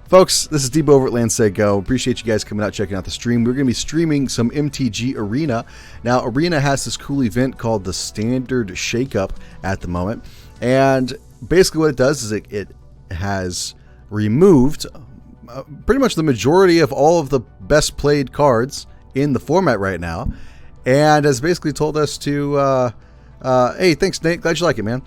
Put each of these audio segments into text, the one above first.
Folks, this is Debo over at LandSayGo. Appreciate you guys coming out, checking out the stream. We're going to be streaming some MTG Arena. Now, Arena has this cool event called the Standard Shakeup at the moment. And basically what it does is it has removed pretty much the majority of all of the best played cards in the format right now. And has basically told us to, hey, thanks, Nate. Glad you like it, man.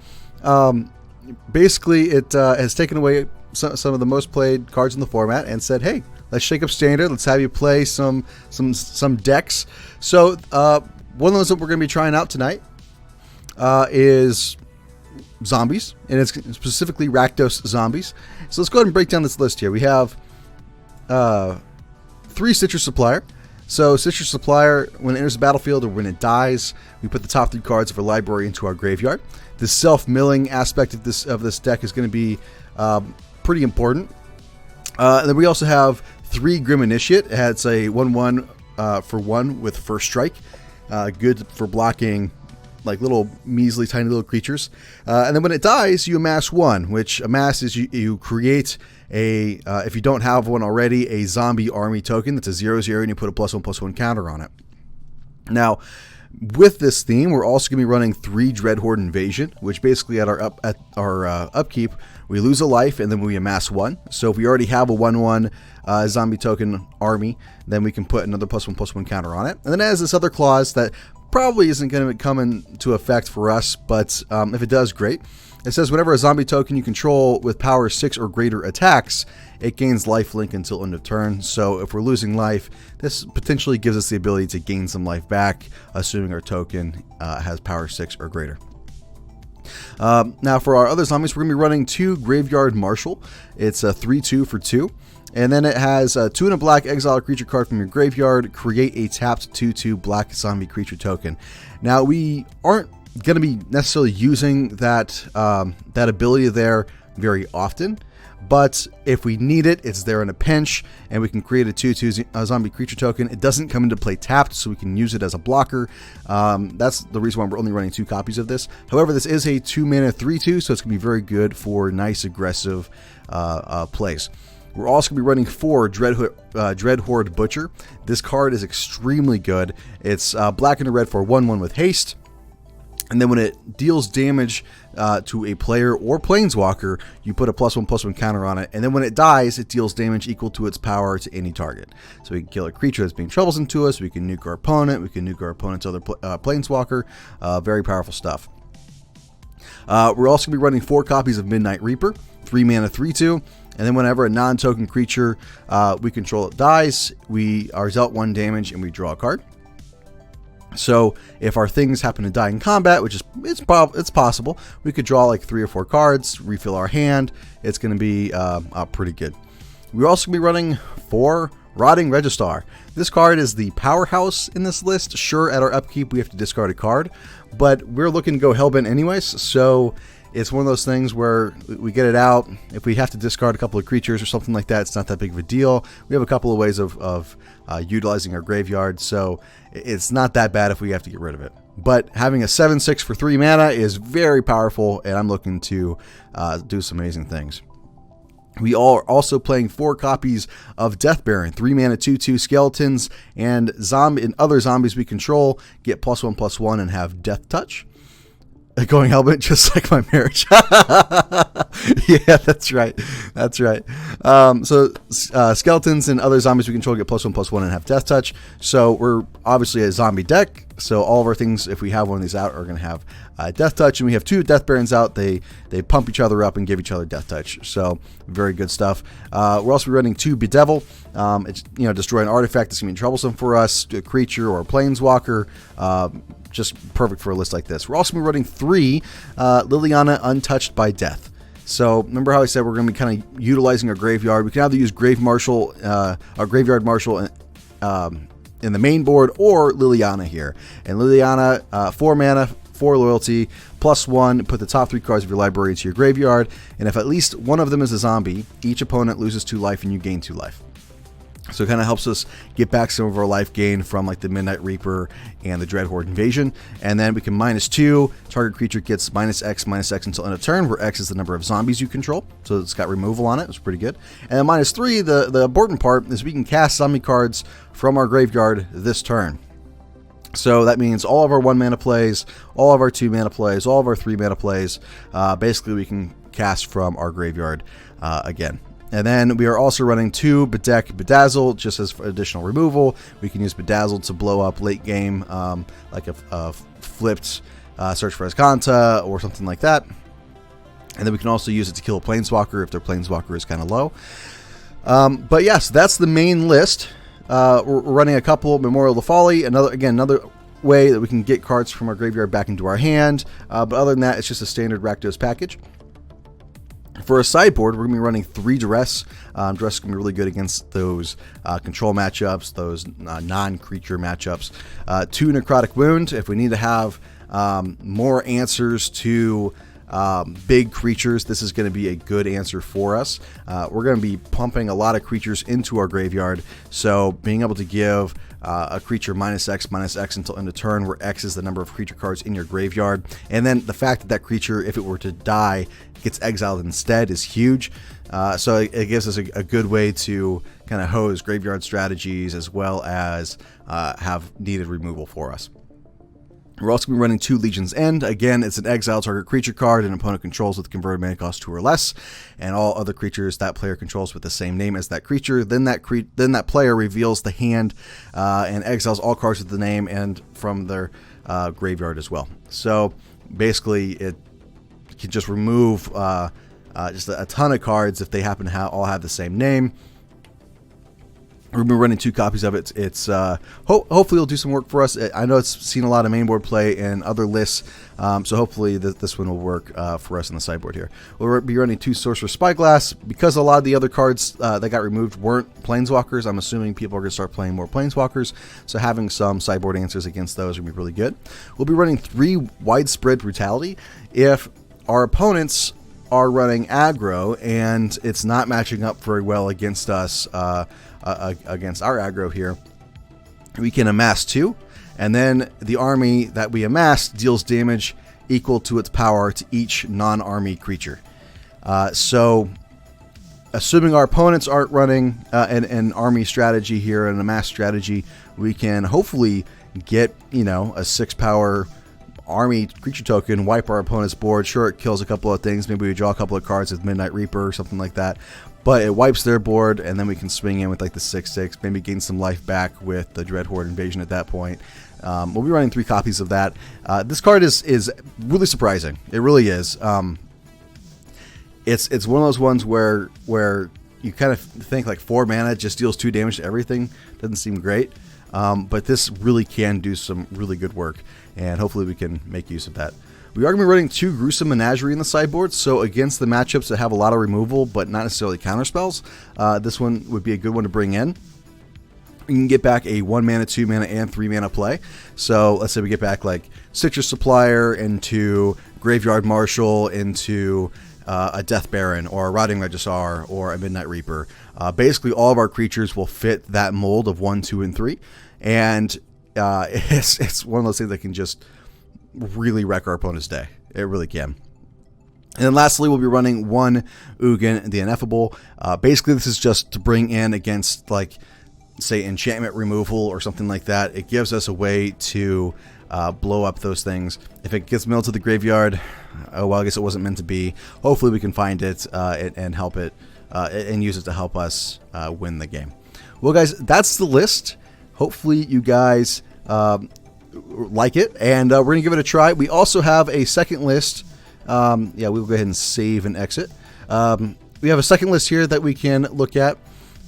Basically, it has taken away some of the most played cards in the format and said, hey, let's shake up Standard. Let's have you play some decks. So one of those that we're going to be trying out tonight is zombies, and it's specifically Rakdos zombies. So let's go ahead and break down this list here. We have 3 Citrus Supplier. So Citrus Supplier, when it enters the battlefield or when it dies, we put the top 3 cards of our library into our graveyard. The self-milling aspect of this deck is going to be pretty important. And then we also have 3 Grim Initiate. It's a 1/1 for 1 with First Strike. Good for blocking like little measly tiny little creatures. And then when it dies, you amass 1, which amass is you create a, if you don't have one already, a zombie army token that's a 0/0 and you put a +1/+1 counter on it. Now, with this theme, we're also going to be running 3 Dreadhorde Invasion, which basically at our upkeep, we lose a life and then we amass 1. So if we already have a 1/1 zombie token army, then we can put another +1/+1 counter on it. And then it has this other clause that probably isn't going to come into effect for us, but if it does, great. It says whenever a zombie token you control with power 6 or greater attacks, it gains lifelink until end of turn. So if we're losing life, this potentially gives us the ability to gain some life back, assuming our token has power 6 or greater. Now for our other zombies, we're going to be running 2 Graveyard Marshal. It's a 3/2 for 2. And then it has 2 and a black, exile a creature card from your graveyard, create a tapped 2/2 black zombie creature token. Now we aren't going to be necessarily using that ability there very often, but if we need it, it's there in a pinch, and we can create a 2/2 zombie creature token. It doesn't come into play tapped, so we can use it as a blocker. That's the reason why we're only running 2 copies of this. However, this is a 2-mana 3/2, so it's going to be very good for nice aggressive plays. We're also going to be running 4 Dreadhorde Butcher. This card is extremely good. It's black and a red for 1/1 with haste. And then when it deals damage to a player or planeswalker, you put a +1/+1 counter on it. And then when it dies, it deals damage equal to its power to any target. So we can kill a creature that's being troublesome to us. We can nuke our opponent. We can nuke our opponent's other planeswalker. Very powerful stuff. We're also going to be running 4 copies of Midnight Reaper, 3-mana 3/2. And then whenever a non-token creature we control it dies, we are dealt 1 damage and we draw a card. So if our things happen to die in combat, which is it's possible, we could draw like 3 or 4 cards, refill our hand. It's going to be pretty good. We're also going to be running 4 Rotting Registrar. This card is the powerhouse in this list. Sure, at our upkeep we have to discard a card, but we're looking to go Hellbent anyways, so it's one of those things where we get it out. If we have to discard a couple of creatures or something like that, it's not that big of a deal. We have a couple of ways of utilizing our graveyard, so it's not that bad if we have to get rid of it. But having a 7/6 for 3 mana is very powerful, and I'm looking to do some amazing things. We are also playing 4 copies of Death Baron, 3-mana 2/2 skeletons, and other zombies we control get +1/+1 and have Death Touch. Going Hellbent, just like my marriage. Yeah, that's right. That's right. So skeletons and other zombies we control get +1/+1 and have Death Touch. So we're obviously a zombie deck. So all of our things, if we have one of these out, are going to have Death Touch. And we have 2 Death Barons out. They pump each other up and give each other Death Touch. So very good stuff. We're also running 2 Bedevil. It's destroy an artifact that's going to be troublesome for us, a creature or a planeswalker. Just perfect for a list like this. We're also going to be running 3 Liliana Untouched by Death. So remember how I said we're going to be kind of utilizing our graveyard. We can either use our Graveyard Marshal in the main board, or Liliana here. And Liliana, 4 mana, 4 loyalty, +1, put the top 3 cards of your library into your graveyard. And if at least one of them is a zombie, each opponent loses 2 life and you gain 2 life. So it kind of helps us get back some of our life gain from like the Midnight Reaper and the Dreadhorde invasion. And then we can -2. Target creature gets -X until end of turn, where X is the number of zombies you control. So it's got removal on it. It's pretty good. And then -3, the important part is we can cast zombie cards from our graveyard this turn. So that means all of our 1 mana plays, all of our 2 mana plays, all of our 3 mana plays, basically we can cast from our graveyard again. And then we are also running 2 Bedeck Bedazzle just as additional removal. We can use Bedazzle to blow up late game, like a flipped Search for Azcanta or something like that. And then we can also use it to kill a Planeswalker if their Planeswalker is kind of low. But yes, that's the main list. We're running a couple Memorial to Folly, another way that we can get cards from our graveyard back into our hand. But other than that, it's just a standard Rakdos package. For a sideboard, we're going to be running 3 Duress. Duress is going to be really good against those control matchups, those non-creature matchups. 2 Necrotic Wound, if we need to have more answers to big creatures, this is going to be a good answer for us. We're going to be pumping a lot of creatures into our graveyard, so being able to give a creature -X until end of turn, where X is the number of creature cards in your graveyard, and then the fact that that creature, if it were to die, gets exiled instead is huge. So it gives us a good way to kind of hose graveyard strategies as well as have needed removal for us. We're also going to be running 2 Legion's End. Again, it's an exile target creature card an opponent controls with converted mana cost 2 or less, and all other creatures that player controls with the same name as that creature. Then that player reveals the hand and exiles all cards with the name and from their graveyard as well. So basically, it can just remove just a ton of cards if they happen to all have the same name. We're going to be running 2 copies of it. It's hopefully it'll do some work for us. I know it's seen a lot of mainboard play in other lists, so hopefully this one will work for us in the sideboard here. We'll be running 2 Sorcerer Spyglass. Because a lot of the other cards that got removed weren't Planeswalkers, I'm assuming people are going to start playing more Planeswalkers, so having some sideboard answers against those would be really good. We'll be running 3 Widespread Brutality. If our opponents are running aggro and it's not matching up very well against us, against our aggro here, we can amass 2, and then the army that we amass deals damage equal to its power to each non-army creature. So assuming our opponents aren't running an army strategy here, an amass strategy, we can hopefully get, a 6 power army creature token, wipe our opponent's board. Sure, it kills a couple of things. Maybe we draw a couple of cards with Midnight Reaper or something like that. But it wipes their board, and then we can swing in with like the 6/6, maybe gain some life back with the Dreadhorde invasion at that point. We'll be running 3 copies of that. This card is really surprising. It really is. It's one of those ones where you kind of think like 4 mana just deals 2 damage to everything. Doesn't seem great. But this really can do some really good work, and hopefully we can make use of that. We are going to be running 2 Gruesome Menagerie in the sideboard, so against the matchups that have a lot of removal but not necessarily counterspells, this one would be a good one to bring in. You can get back a 1 mana, 2 mana, and 3 mana play. So let's say we get back like Citrus Supplier into Graveyard Marshal into a Death Baron or a Rotting Registrar or a Midnight Reaper. Basically all of our creatures will fit that mold of 1, 2, and 3, and it's one of those things that can just really wreck our opponent's day. It really can. And then lastly, we'll be running 1 Ugin the Ineffable. Basically, this is just to bring in against, like, say, enchantment removal or something like that. It gives us a way to blow up those things. If it gets milled to the graveyard, oh well, I guess it wasn't meant to be. Hopefully we can find it and help it and use it to help us win the game. Well, guys, that's the list. Hopefully you guys like it, and we're gonna give it a try. We also have a second list. Yeah, we'll go ahead and save and exit. We have a second list here that we can look at.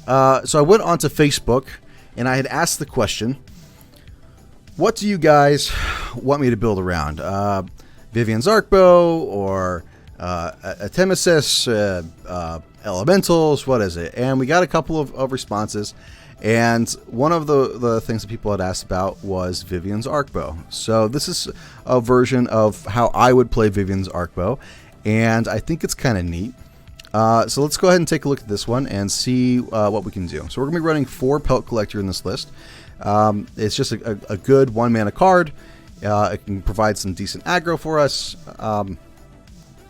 So I went onto Facebook and I had asked the question, what do you guys want me to build around? Vivian's Arcbow or Atemesis, Elementals, what is it? And we got a couple of responses. And one of the things that people had asked about was Vivian's Arcbow. So this is a version of how I would play Vivian's Arcbow, and I think it's kind of neat. So let's go ahead and take a look at this one and see what we can do. So we're going to be running 4 Pelt Collector in this list. It's just a good 1-mana card. It can provide some decent aggro for us.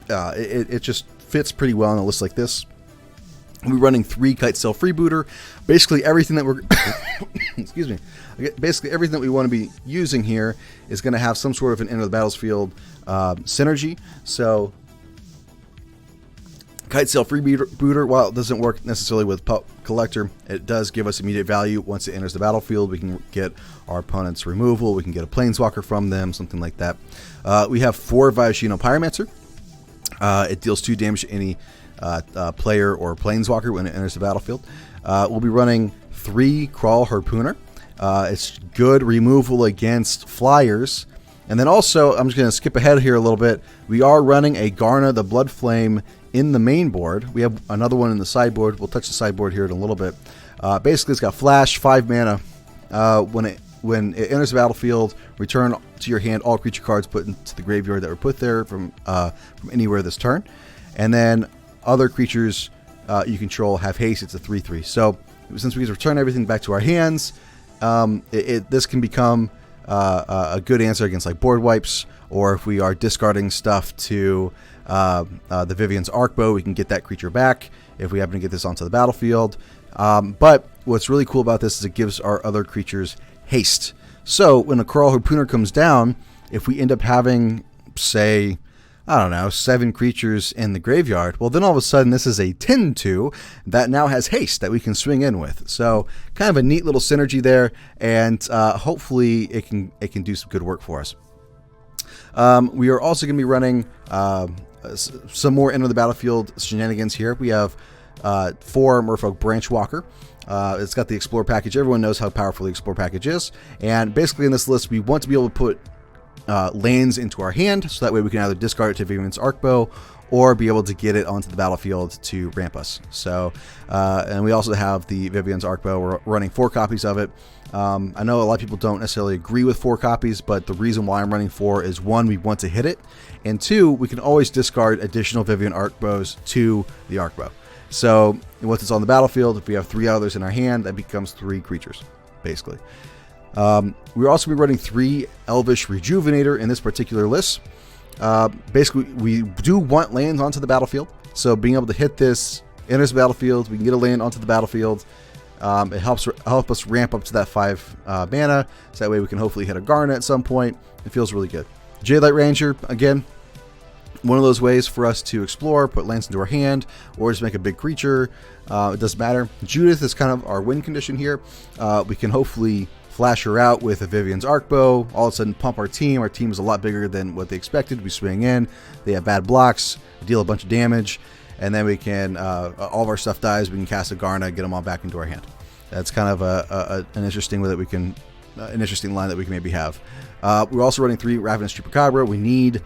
It just fits pretty well in a list like this. We're running 3 Kitesail Freebooter. Basically everything that we're excuse me. Basically everything that we want to be using here is going to have some sort of an enter the battlefield synergy. So Kitesail Freebooter, while it doesn't work necessarily with Pelt Collector, it does give us immediate value. Once it enters the battlefield, we can get our opponent's removal. We can get a Planeswalker from them, something like that. We have 4 Viashino Pyromancer. It deals 2 damage to any player or Planeswalker when it enters the battlefield. We'll be running 3 Crawl Harpooner. It's good removal against flyers. And then also, I'm just going to skip ahead here a little bit. We are running a Garna the Bloodflame in the main board. We have another one in the sideboard. We'll touch the sideboard here in a little bit. Basically, it's got flash, 5 mana. When it enters the battlefield, return to your hand all creature cards put into the graveyard that were put there from anywhere this turn. And then other creatures you control have haste. It's a 3/3. So since we can return everything back to our hands, this can become a good answer against like board wipes, or if we are discarding stuff to the Vivian's Arcbow, we can get that creature back if we happen to get this onto the battlefield. But what's really cool about this is it gives our other creatures haste. So when a Crawl Harpooner comes down, if we end up having, say, I don't know, 7 creatures in the graveyard, well, then all of a sudden this is a 10/2 that now has haste that we can swing in with. So kind of a neat little synergy there, and hopefully it can do some good work for us. We are also going to be running some more Enter the Battlefield shenanigans here. We have 4 Merfolk Branchwalker. It's got the Explore package. Everyone knows how powerful the Explore package is. And basically in this list, we want to be able to put lands into our hand, so that way we can either discard it to Vivian's Arcbow or be able to get it onto the battlefield to ramp us. So, and we also have the Vivian's Arcbow. We're running 4 copies of it. I know a lot of people don't necessarily agree with 4 copies, but the reason why I'm running 4 is 1, we want to hit it, and 2, we can always discard additional Vivian Arcbows to the Arcbow. So once it's on the battlefield, if we have 3 others in our hand, that becomes 3 creatures, basically. We're also be running 3 Elvish Rejuvenator in this particular list. Basically, we do want lands onto the battlefield, so being able to hit this, enters the battlefield, we can get a land onto the battlefield. It help us ramp up to that 5 mana, so that way we can hopefully hit a Garnet at some point. It feels really good. Jadelight Ranger, again, one of those ways for us to explore, put lands into our hand, or just make a big creature. It doesn't matter. Judith is kind of our win condition here. We can hopefully flash her out with a Vivian's Arcbow, all of a sudden pump our team. Our team is a lot bigger than what they expected. We swing in, they have bad blocks, deal a bunch of damage, and then we can, all of our stuff dies, we can cast a Garna, get them all back into our hand. That's kind of an interesting way that we can, an interesting line that we can maybe have. We're also running 3 Ravenous Chupacabra. We need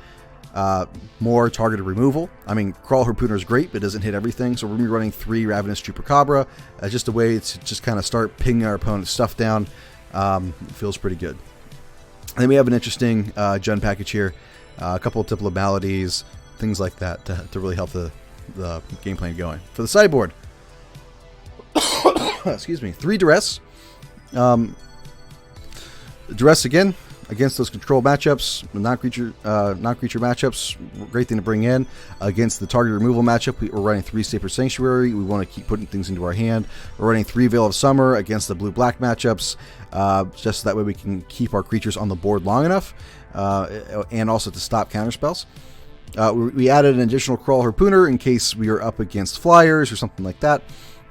more targeted removal. I mean, Crawl Harpooner is great, but it doesn't hit everything, so we're going to be running 3 Ravenous Chupacabra as just a way to just kind of start pinging our opponent's stuff down. It feels pretty good. And then we have an interesting Jund package here, a couple of Tipple of Maladies, things like that to really help the game plan going. For the sideboard, excuse me, 3 Duress. Duress again against those control matchups, non-creature matchups. Great thing to bring in against the target removal matchup. We're running 3 Saper Sanctuary. We want to keep putting things into our hand. We're running 3 Veil of Summer against the blue-black matchups, just so that way we can keep our creatures on the board long enough, and also to stop counterspells. We added an additional Crawl Harpooner in case we are up against flyers or something like that.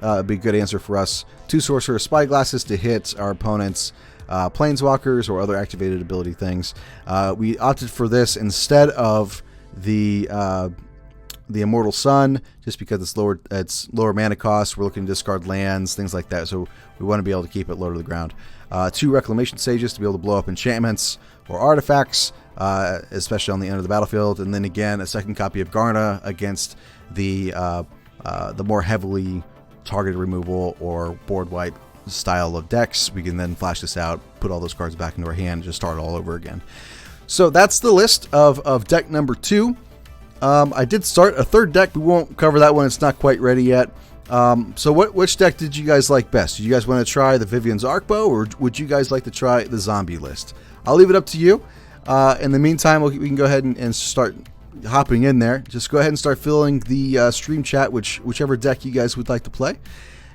It'd be a good answer for us. 2 Sorcerer Spyglasses to hit our opponent's Planeswalkers or other activated ability things. We opted for this instead of the Immortal Sun, just because it's lower mana cost. We're looking to discard lands, things like that, so we want to be able to keep it low to the ground. 2 Reclamation Sages to be able to blow up enchantments or artifacts, especially on the end of the battlefield, and then again a 2nd copy of Garna against the more heavily targeted removal or board wipe style of decks. We can then flash this out, put all those cards back into our hand, and just start all over again. So that's the list of deck number 2. I did start a third deck. We won't cover that one. It's not quite ready yet. So which deck did you guys like best? Do you guys want to try the Vivian's Arcbow, or would you guys like to try the zombie list? I'll leave it up to you. In the meantime, we can go ahead and start hopping in there. Just go ahead and start filling the stream chat, whichever deck you guys would like to play,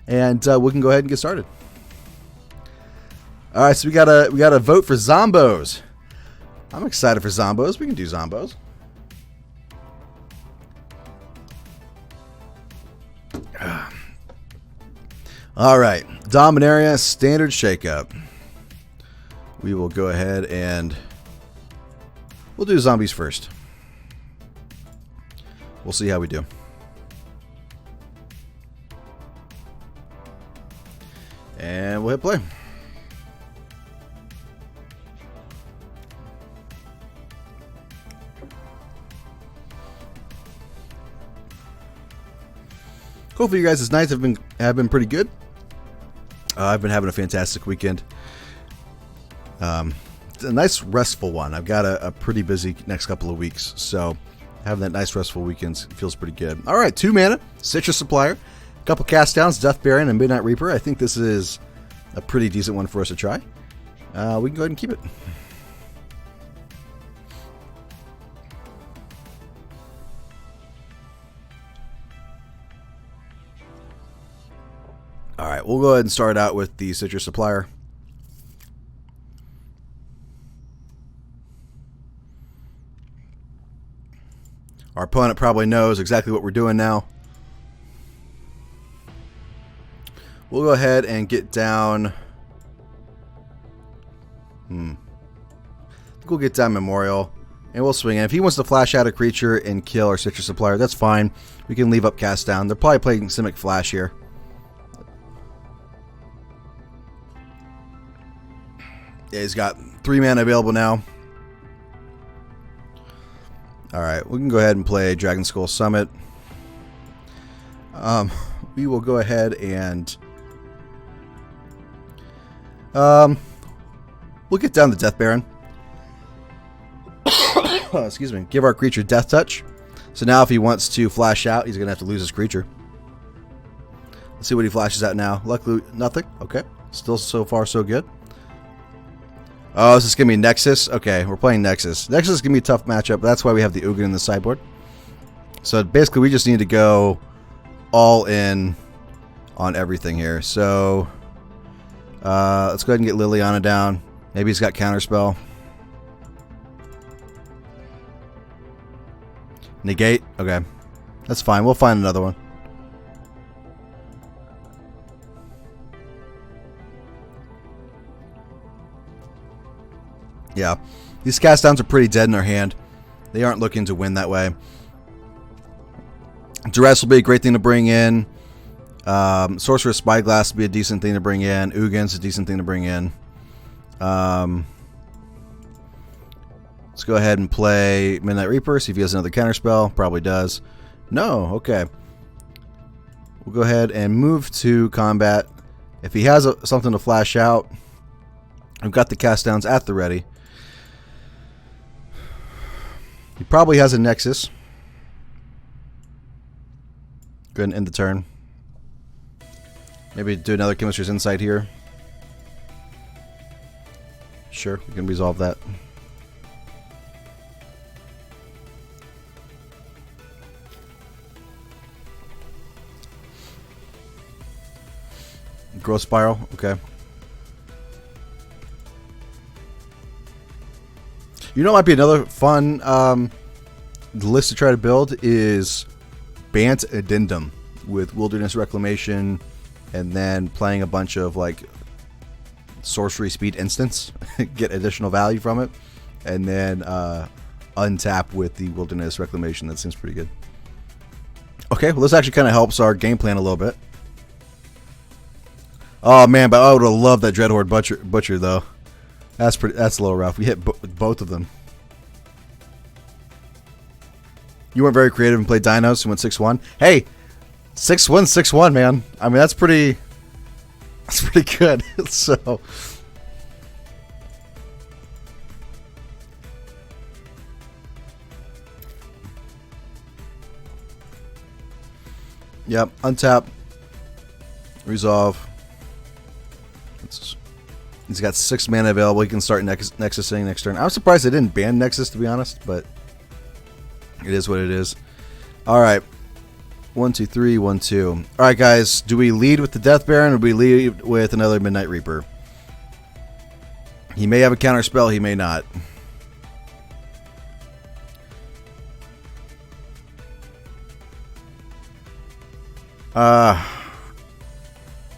and we can go ahead and get started. All right, so we got a vote for Zombos. I'm excited for Zombos. We can do Zombos. All right, Dominaria standard shakeup. We will go ahead and we'll do zombies first. We'll see how we do. And we'll hit play. Hopefully you guys' nights have been pretty good. I've been having a fantastic weekend. It's a nice restful one. I've got a pretty busy next couple of weeks, so having that nice restful weekend feels pretty good. All right, 2 mana, Citrus Supplier, a couple cast downs, Death Baron and Midnight Reaper. I think this is a pretty decent one for us to try. We can go ahead and keep it. All right, we'll go ahead and start out with the Citrus Supplier. Our opponent probably knows exactly what we're doing now. We'll go ahead and get down. I think we'll get down Memorial, and we'll swing in. If he wants to flash out a creature and kill our Citrus Supplier, that's fine. We can leave up cast down. They're probably playing Simic Flash here. Yeah, he's got 3 mana available now. Alright, we can go ahead and play Dragon Skull Summit. We will go ahead and we'll get down the Death Baron. Excuse me. Give our creature Death Touch. So now if he wants to flash out, he's going to have to lose his creature. Let's see what he flashes out now. Luckily, nothing. Okay. Still so far so good. Oh, this is going to be Nexus? Okay, we're playing Nexus. Nexus is going to be a tough matchup. That's why we have the Ugin in the sideboard. So basically, we just need to go all in on everything here. So let's go ahead and get Liliana down. Maybe he's got Counterspell. Negate? Okay. That's fine. We'll find another one. Yeah, these cast downs are pretty dead in their hand. They aren't looking to win that way. Duress will be a great thing to bring in. Sorcerer's Spyglass will be a decent thing to bring in. Ugin's a decent thing to bring in. Let's go ahead and play Midnight Reaper, see if he has another counterspell. Probably does. No, okay. We'll go ahead and move to combat. If he has something to flash out, I've got the cast downs at the ready. He probably has a Nexus. Go ahead and end the turn. Maybe do another Chemistry's Insight here. Sure, we can resolve that. Growth Spiral, okay. You know what might be another fun list to try to build is Bant Addendum with Wilderness Reclamation and then playing a bunch of like sorcery speed instants, get additional value from it, and then untap with the Wilderness Reclamation. That seems pretty good. Okay, well this actually kind of helps our game plan a little bit. Oh man, but I would have loved that Dreadhorde Butcher though. That's a little rough. We hit both of them. You weren't very creative and played Dinos and went 6-1. Hey, 6-1, 6-1, man. I mean, that's pretty good. So, Yep, untap. Resolve. He's got 6 mana available. He can start Nexusing next turn. I'm surprised they didn't ban Nexus, to be honest, but it is what it is. Alright. 1, 2, 3, 1, 2. Alright, guys. Do we lead with the Death Baron or do we lead with another Midnight Reaper? He may have a counter spell, he may not.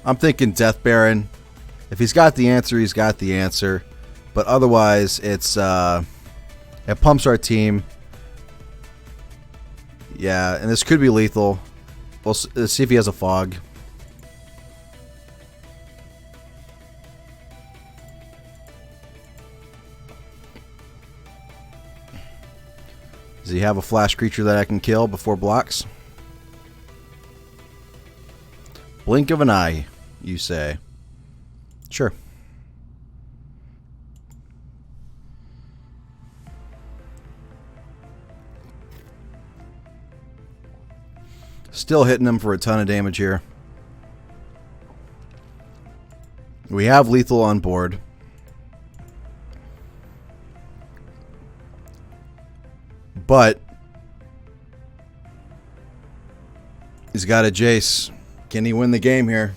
I'm thinking Death Baron. If he's got the answer, he's got the answer. But otherwise, it pumps our team. Yeah, and this could be lethal. Let's see if he has a fog. Does he have a flash creature that I can kill before blocks? Blink of an eye, you say. Sure. Still hitting him for a ton of damage here. We have lethal on board. But he's got a Jace. Can he win the game here?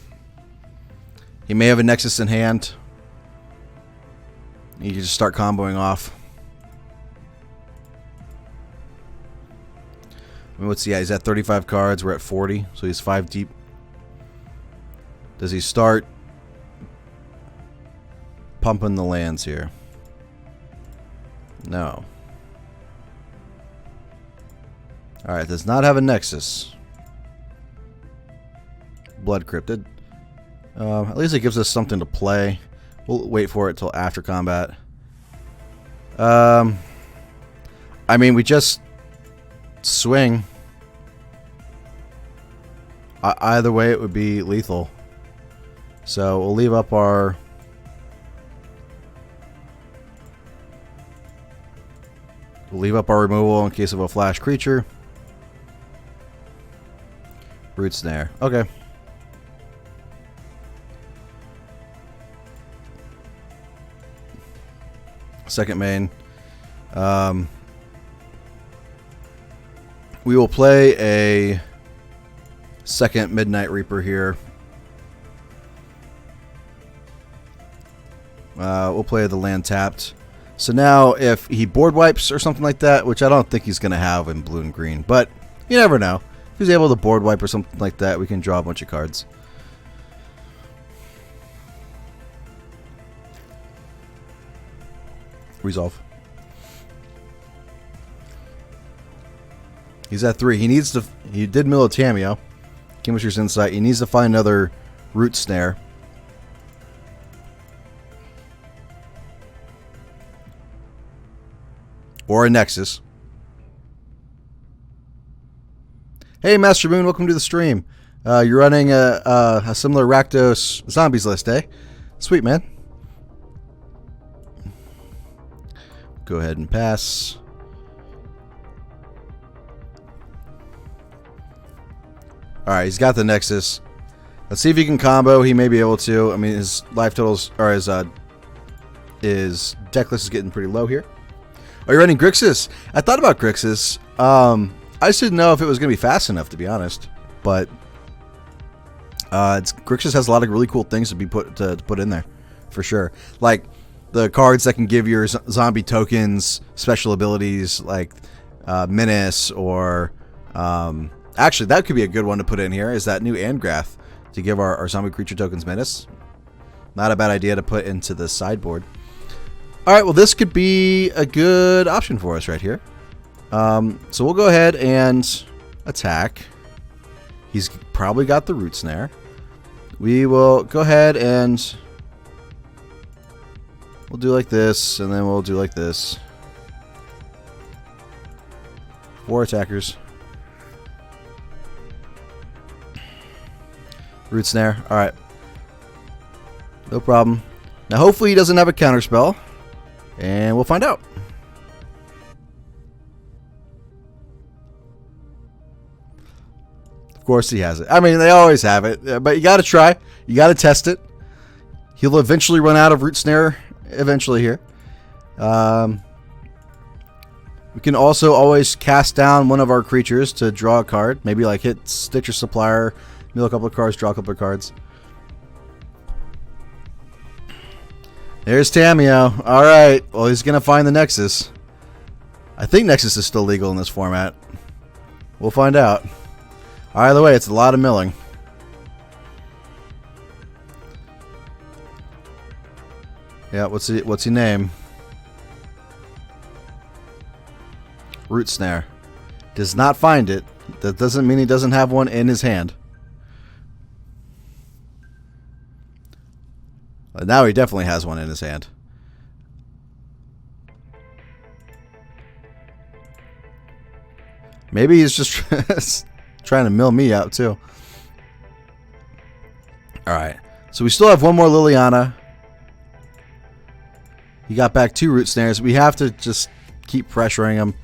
He may have a Nexus in hand. You can just start comboing off. I mean, yeah, he's at 35 cards. We're at 40, so he's 5 deep. Does he start pumping the lands here? No. Alright, does not have a Nexus. Blood Cryptid. At least it gives us something to play. We'll wait for it till after combat. I mean, we just swing. Either way, it would be lethal. So we'll leave up our... We'll leave up our removal in case of a flash creature. Root Snare. Okay. Second main. We will play a second Midnight Reaper here. We'll play the land tapped. So now if he board wipes or something like that, which I don't think he's going to have in blue and green, but you never know. If he's able to board wipe or something like that, we can draw a bunch of cards. Resolve. He's at 3. He needs to... He did mill a Tameo. Kingfisher's Insight. He needs to find another Root Snare. Or a Nexus. Hey, Master Moon, welcome to the stream. You're running a similar Rakdos Zombies list, eh? Sweet, man. Go ahead and pass. Alright, he's got the Nexus. Let's see if he can combo. He may be able to. I mean, his life totals, or his deck list is getting pretty low here. Are you running Grixis? I thought about Grixis. I just didn't know if it was going to be fast enough, to be honest. But Grixis has a lot of really cool things to put in there, for sure. Like the cards that can give your zombie tokens special abilities, like Menace, or actually that could be a good one to put in here. Is that new Angrath to give our zombie creature tokens Menace? Not a bad idea to put into the sideboard. All right, well this could be a good option for us right here. So we'll go ahead and attack. He's probably got the Root Snare. We will go ahead and we'll do like this, and then we'll do like this. 4 attackers. Root Snare. Alright. No problem. Now hopefully he doesn't have a counterspell. And we'll find out. course he has it. I mean, they always have it, but you got to try. You got to test it. He'll eventually run out of Root Snare eventually here. We can also always cast down one of our creatures to draw a card. Maybe like hit Stitcher Supplier, mill a couple of cards, draw a couple of cards. There's Tamiyo. Alright, well he's going to find the Nexus. I think Nexus is still legal in this format. We'll find out. Either way, it's a lot of milling. Yeah, what's he name? Root Snare. Does not find it. That doesn't mean he doesn't have one in his hand. But now he definitely has one in his hand. Maybe he's just trying to mill me out too. Alright. So we still have one more Liliana. He got back 2 Root Snares. We have to just keep pressuring him.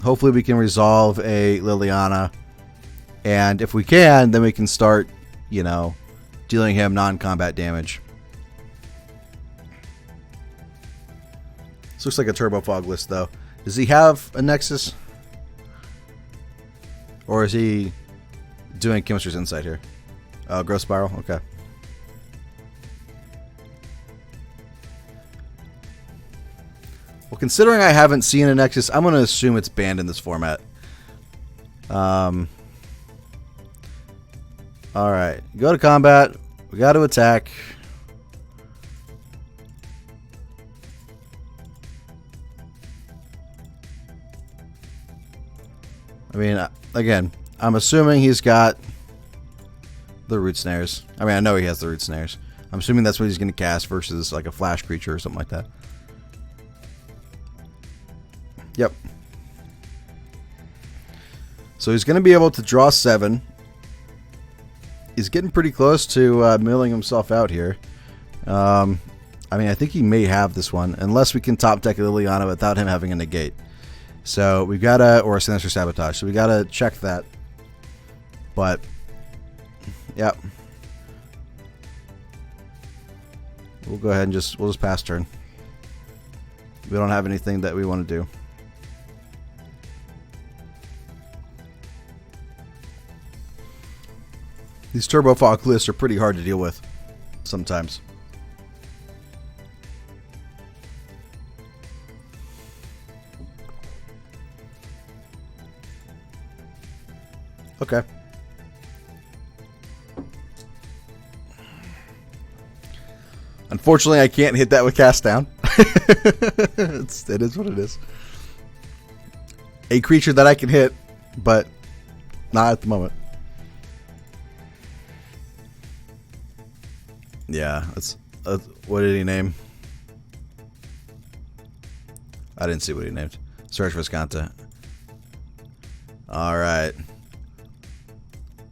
Hopefully we can resolve a Liliana. And if we can, then we can start, you know, dealing him non-combat damage. This looks like a Turbo Fog list, though. Does he have a Nexus? Or is he doing Chemistry's Insight here? Growth Spiral? Okay. Well, considering I haven't seen a Nexus, I'm going to assume it's banned in this format. Alright. Go to combat. We got to attack. I mean, again, I'm assuming he's got the Root Snares. I mean, I know he has the Root Snares. I'm assuming that's what he's going to cast versus like a flash creature or something like that. Yep. So he's going to be able to draw 7. He's getting pretty close to milling himself out here. I mean, I think he may have this one, unless we can top deck a Liliana without him having a negate. So we've got to, or a Sinister Sabotage. So we got to check that. But, yep. We'll go ahead and we'll just pass turn. We don't have anything that we want to do. These Turbo Fog lists are pretty hard to deal with sometimes. Okay. Unfortunately, I can't hit that with Cast Down. It is what it is. A creature that I can hit, but not at the moment. Yeah, that's what did he name? I didn't see what he named. Search Visconta. Alright.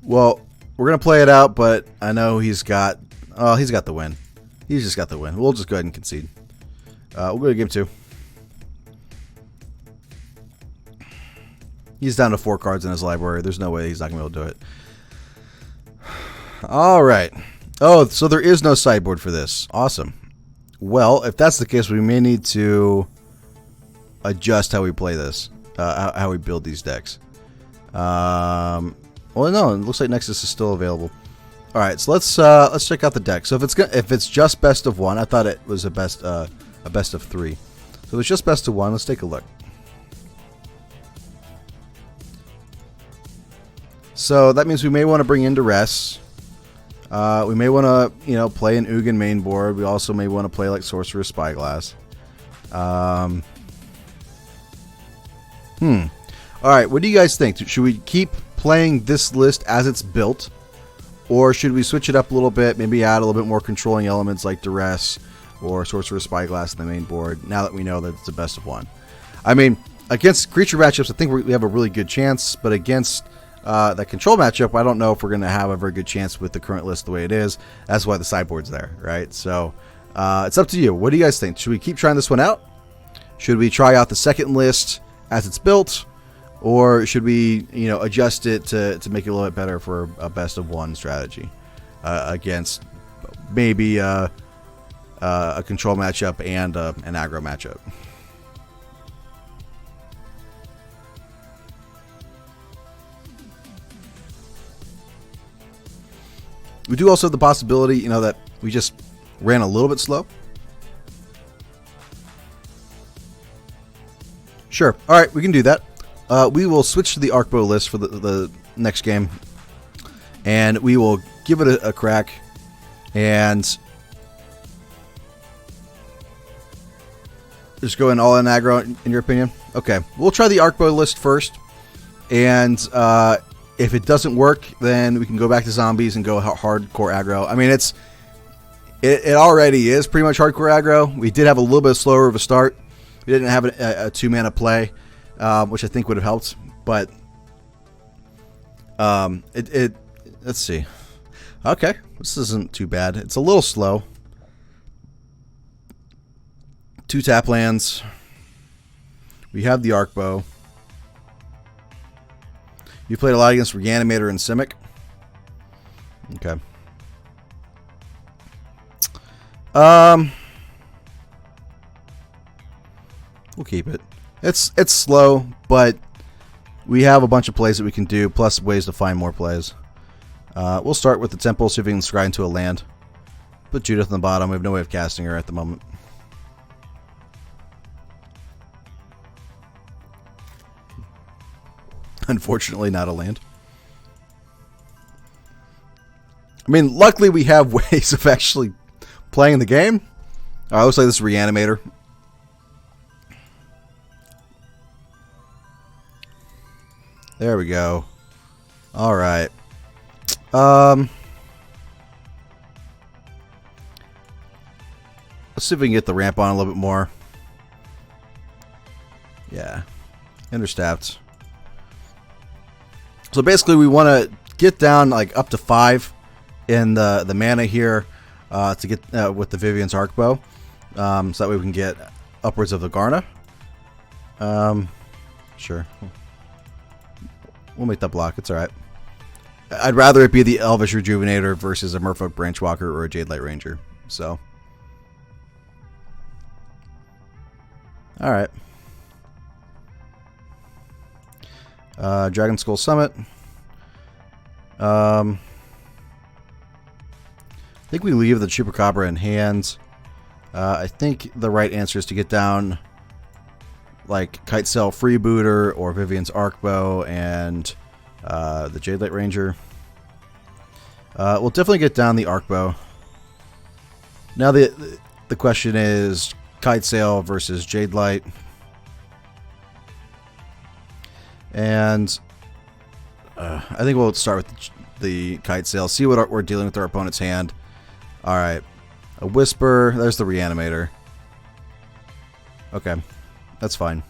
Well, we're going to play it out, but I know he's got the win. He's just got the win. We'll just go ahead and concede. We'll go to game 2. He's down to 4 cards in his library. There's no way he's not going to be able to do it. Alright. Oh, so there is no sideboard for this. Awesome. Well, if that's the case, we may need to adjust how we play this. How we build these decks. Well, no, it looks like Nexus is still available. All right, so let's check out the deck. So if it's just best of 1, I thought it was a best of 3. So if it's just best of 1, let's take a look. So that means we may want to bring in Duress. We may want to, play an Ugin main board. We also may want to play like Sorcerer's Spyglass. All right, what do you guys think? Should we keep playing this list as it's built, or should we switch it up a little bit? Maybe add a little bit more controlling elements like Duress or Sorcerer's Spyglass in the main board. Now that we know that it's a best of 1, I mean, against creature matchups, I think we have a really good chance, but against that control matchup, I don't know if we're going to have a very good chance with the current list the way it is. That's why the sideboard's there, right? So it's up to you. What do you guys think? Should we keep trying this one out? Should we try out the second list as it's built? or should we, adjust it to make it a little bit better for a best of one strategy against maybe a control matchup and an aggro matchup? We do also have the possibility, that we just ran a little bit slow. Sure. All right, we can do that. We will switch to the Arcbow list for the next game, and we will give it a crack. And just go in all in aggro, in your opinion? Okay, we'll try the Arcbow list first, and if it doesn't work, then we can go back to zombies and go hardcore aggro. I mean, it already is pretty much hardcore aggro. We did have a little bit slower of a start. We didn't have a 2-mana play, which I think would have helped. But let's see. Okay, this isn't too bad. It's a little slow. 2 tap lands. We have the Arcbow. You played a lot against Reanimator and Simic. Okay. We'll keep it. It's slow, but we have a bunch of plays that we can do, plus ways to find more plays. We'll start with the Temple, see if we can scry into a land. Put Judith on the bottom. We have no way of casting her at the moment. Unfortunately, not a land. I mean, luckily we have ways of actually playing the game. Looks like this is Reanimator. There we go. All right. Let's see if we can get the ramp on a little bit more. Yeah. Interstapped. So basically, we want to get down like up to 5 in the mana here to get with the Vivian's Arcbow, so that way we can get upwards of the Garna. Sure, we'll make that block. It's all right. I'd rather it be the Elvish Rejuvenator versus a Merfolk Branchwalker or a Jade Light Ranger. So, all right. Dragon Skull Summit. I think we leave the Chupacabra in hand. I think the right answer is to get down like Kite Sail Freebooter or Vivian's Arcbow and the Jade Light Ranger. We'll definitely get down the Arcbow. Now the question is Kite Sail versus Jade Light. And I think we'll start with the Kite Sail. See what we're dealing with our opponent's hand. Alright. A Whisper. There's the Reanimator. Okay. That's fine.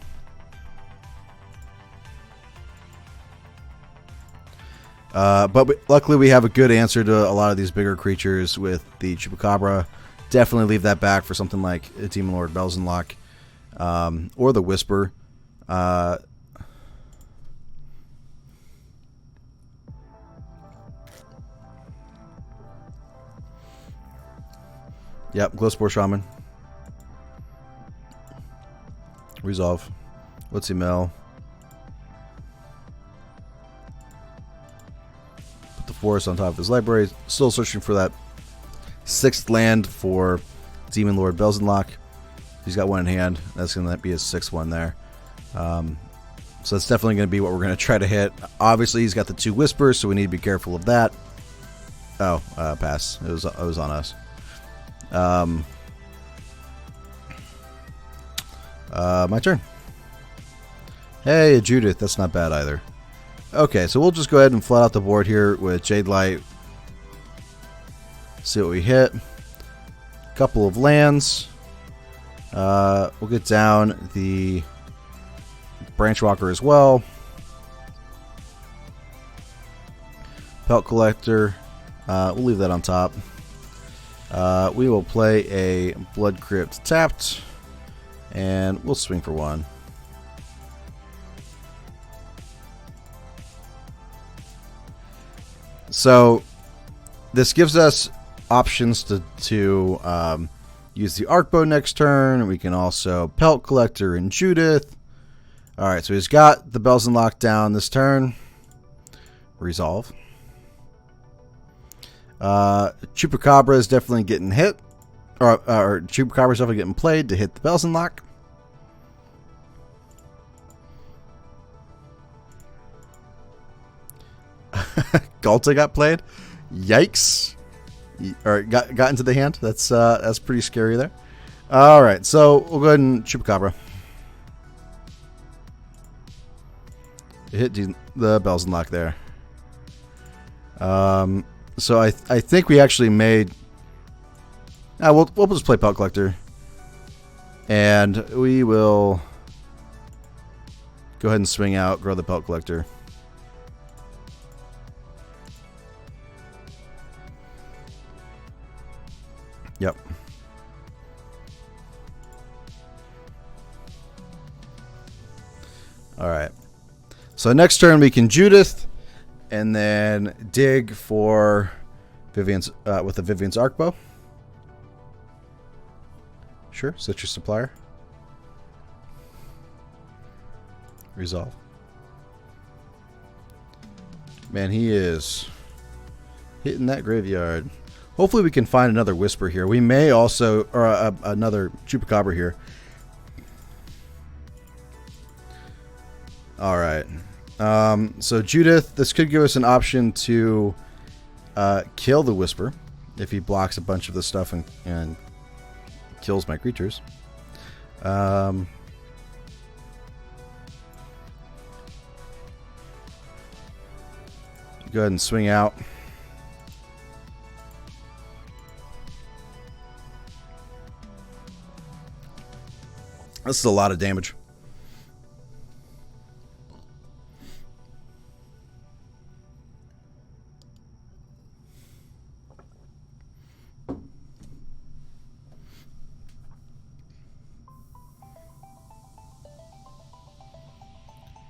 But luckily we have a good answer to a lot of these bigger creatures with the Chupacabra. Definitely leave that back for something like a Demon Lord Belzenlock. Or the Whisper. Yep, Glowspore Shaman. Resolve. What's Mill? Put the forest on top of his library. Still searching for that 6th land for Demon Lord Belzenlock. He's got one in hand. That's going to be his 6th one there. So that's definitely going to be what we're going to try to hit. Obviously, he's got the 2 Whispers, so we need to be careful of that. Oh, pass. It was on us. My turn. Hey, Judith. That's not bad either. Okay, so we'll just go ahead and flat out the board here with Jade Light. See what we hit. Couple of lands. We'll get down the Branchwalker as well. Pelt Collector. We'll leave that on top. We will play a Blood Crypt tapped, and we'll swing for 1. So this gives us options to use the Arcbow next turn. We can also Pelt Collector and Judith. All right, so he's got the Bells and Lockdown this turn. Resolve. Chupacabra is definitely getting hit. Or Chupacabra is definitely getting played to hit the Bells and Lock. Galta got played. Yikes. Or got into the hand. That's pretty scary there. All right, so we'll go ahead and Chupacabra. Hit the Bells and Lock there. So I think we actually made. We'll just play Pelt Collector, and we will go ahead and swing out, grow the Pelt Collector. Yep. All right. So next turn we can Judith, and then dig for Vivian's with the Vivian's Arcbow. Sure, Citrus Supplier. Resolve. Man, he is hitting that graveyard. Hopefully we can find another Whisper here. We may also, or another Chupacabra here. All right. So Judith, this could give us an option to kill the Whisper if he blocks a bunch of the stuff and kills my creatures. Go ahead and swing out. This is a lot of damage.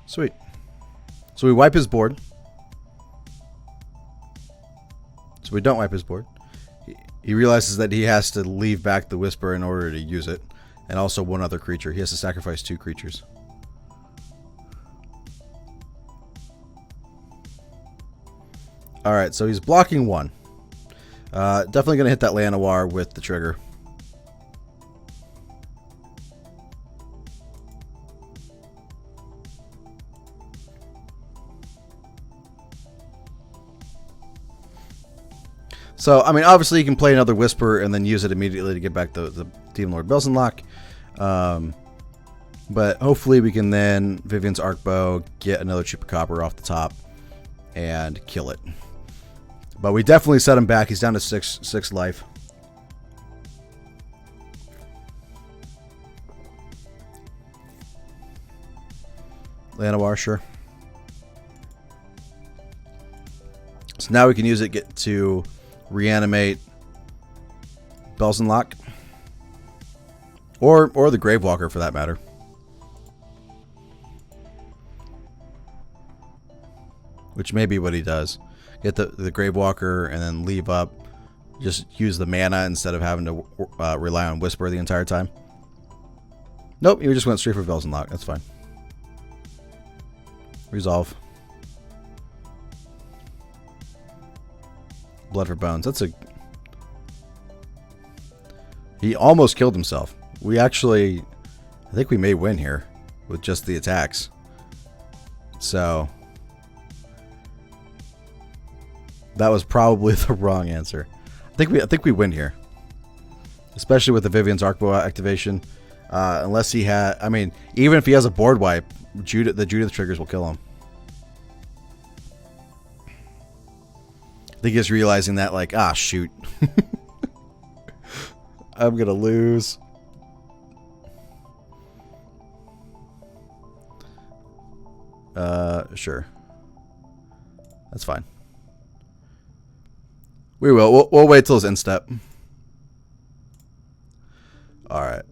Sweet. So we wipe his board. So we don't wipe his board. He realizes that he has to leave back the Whisper in order to use it. And also one other creature. He has to sacrifice 2 creatures. Alright, so he's blocking 1. Definitely going to hit that Llanowar with the trigger. So, I mean, obviously you can play another Whisper and then use it immediately to get back the Demon Lord Bells and Lock. But hopefully we can then Vivian's Arcbow, get another Chupacabra off the top, and kill it. But we definitely set him back. He's down to 6 life. Llanowar, sure. So now we can use it to reanimate Bells and Lock. Or the Gravewalker, for that matter. Which may be what he does. Get the Gravewalker and then leave up. Just use the mana instead of having to rely on Whisper the entire time. Nope, you just went straight for Bells and Lock. That's fine. Resolve. Blood for Bones. That's a... He almost killed himself. We actually... I think we may win here with just the attacks. So... That was probably the wrong answer. I think we win here. Especially with the Vivian's Arcbow activation. Unless he had... I mean, even if he has a board wipe, the Judith triggers will kill him. I think he's realizing that, like, ah, shoot. I'm going to lose. Sure. That's fine. We will. We'll wait till his end step. Alright.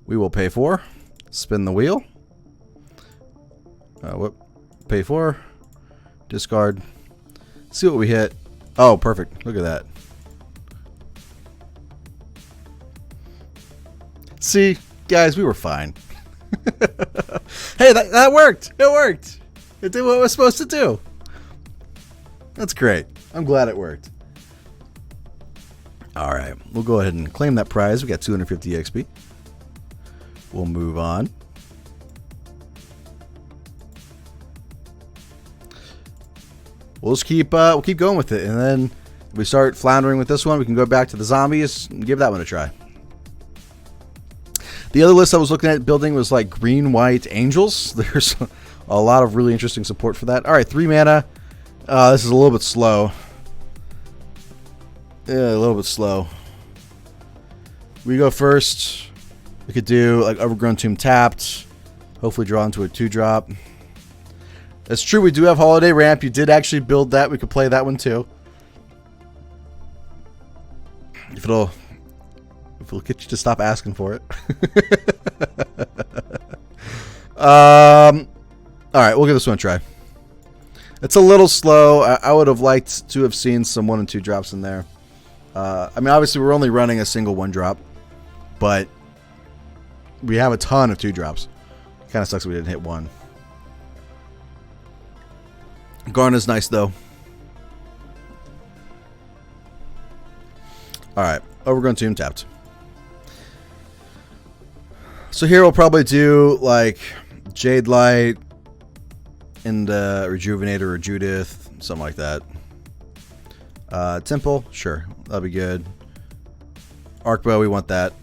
We will pay 4. Spin the wheel. Pay 4. Discard. See what we hit. Oh, perfect. Look at that. See, guys, we were fine. Hey, that worked. It worked. It did what it was supposed to do. That's great. I'm glad it worked. All right, we'll go ahead and claim that prize. We got 250 XP. We'll move on. We'll just keep going with it, and then if we start floundering with this one, we can go back to the zombies and give that one a try. The other list I was looking at building was like green, white angels. There's a lot of really interesting support for that. All right, 3 mana. This is a little bit slow. Yeah, a little bit slow. We go first. We could do like Overgrown Tomb tapped. Hopefully draw into a 2-drop. That's true. We do have Holiday Ramp. You did actually build that. We could play that one too. If it'll get you to stop asking for it. All right, we'll give this one a try. It's a little slow. I would have liked to have seen some 1 and 2 drops in there. I mean, obviously, we're only running a single 1-drop, but we have a ton of 2-drops. Kind of sucks we didn't hit 1. Garna's nice, though. Alright, Overgrown Tomb tapped. So here we'll probably do, like, Jade Light and Rejuvenator or Judith, something like that. Temple, sure, that'll be good. Arcbow, we want that.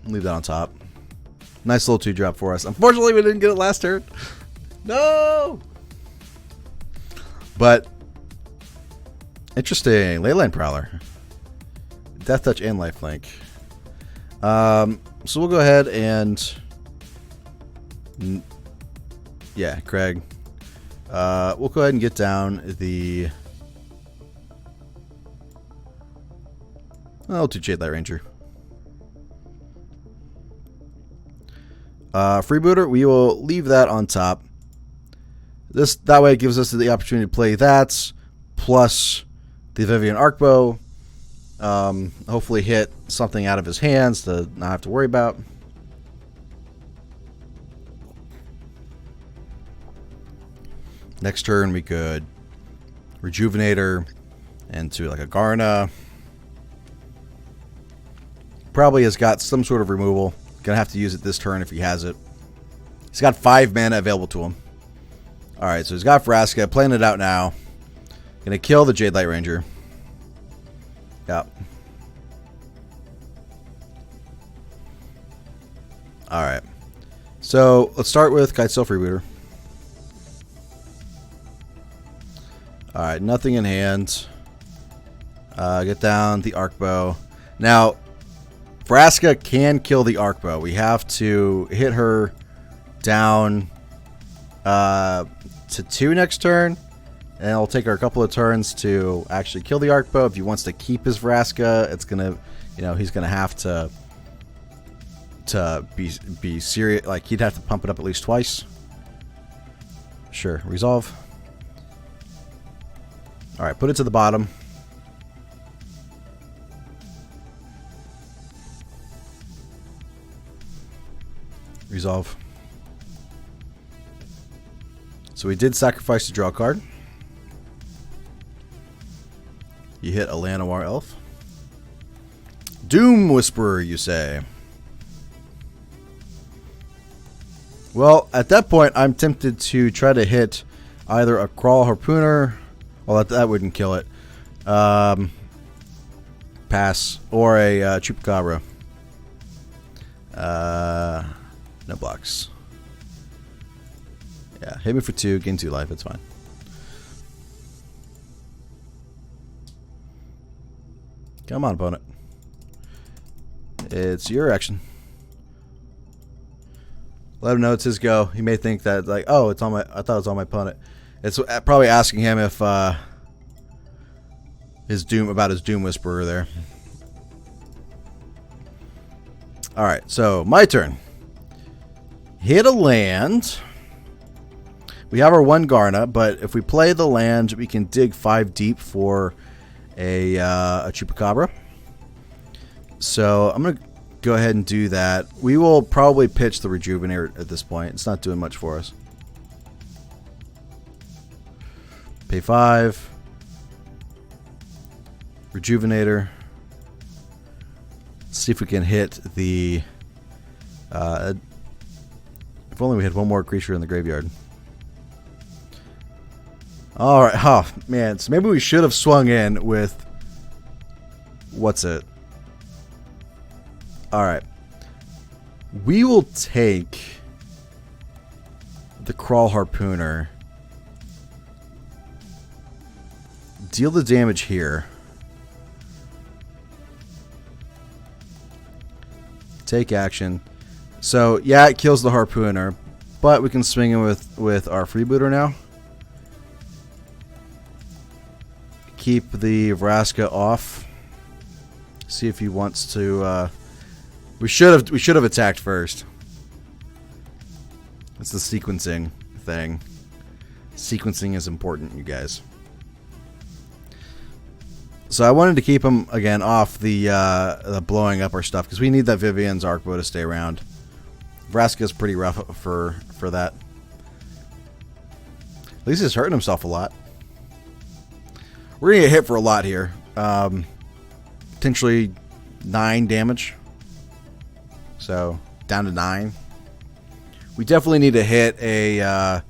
Leave that on top. Nice little 2-drop for us. Unfortunately, we didn't get it last turn. No! But, interesting. Leyline Prowler. Death Touch and Lifelink. So we'll go ahead and... yeah, Craig. We'll go ahead and get down the... I'll do Jade Light Ranger. Freebooter, we will leave that on top. That way it gives us the opportunity to play that, plus the Vivian Arcbow. Hopefully hit something out of his hands to not have to worry about. Next turn we could Rejuvenator into like a Garna. Probably has got some sort of removal. Gonna have to use it this turn if he has it. He's got 5 mana available to him. Alright, so he's got Vraska, playing it out now. Gonna kill the Jade Light Ranger. Yep. Alright. So, let's start with Kitesail Freebooter. Alright, nothing in hand. Get down the Arcbow. Now, Vraska can kill the Arcbow. We have to hit her down to 2 next turn, and it'll take her a couple of turns to actually kill the Arcbow. If he wants to keep his Vraska, it's gonna, he's gonna have to be serious. Like, he'd have to pump it up at least twice. Sure, resolve. All right, put it to the bottom. Resolve. So we did sacrifice to draw a card. You hit a Llanowar Elf. Doom Whisperer, you say? Well, at that point, I'm tempted to try to hit either a Crawl Harpooner. Well, that wouldn't kill it. Pass. Or a Chupacabra. No blocks. Yeah, hit me for 2, gain 2 life, it's fine. Come on, opponent. It's your action. Let him know it's his go. He may think that, like, oh, it's on my. I thought it was on my opponent. It's probably asking him if his Doom Whisperer there. All right, so my turn. Hit a land. We have our 1 Garna, but if we play the land, we can dig 5 deep for a Chupacabra. So I'm going to go ahead and do that. We will probably pitch the Rejuvenator at this point. It's not doing much for us. Pay 5. Rejuvenator. Let's see if we can hit the... if only we had 1 more creature in the graveyard. Alright, oh man, so maybe we should have swung in with... What's it? Alright. We will take the Crawl Harpooner. Deal the damage here. Take action. So, yeah, it kills the Harpooner, but we can swing in with our Freebooter now. Keep the Vraska off. See if he wants to. We should have attacked first. That's the sequencing thing. Sequencing is important, you guys. So I wanted to keep him again off the blowing up our stuff because we need that Vivian's Arcbow to stay around. Vraska's pretty rough for that. At least he's hurting himself a lot. We're gonna get hit for a lot here. Potentially 9 damage. So down to 9. We definitely need to hit a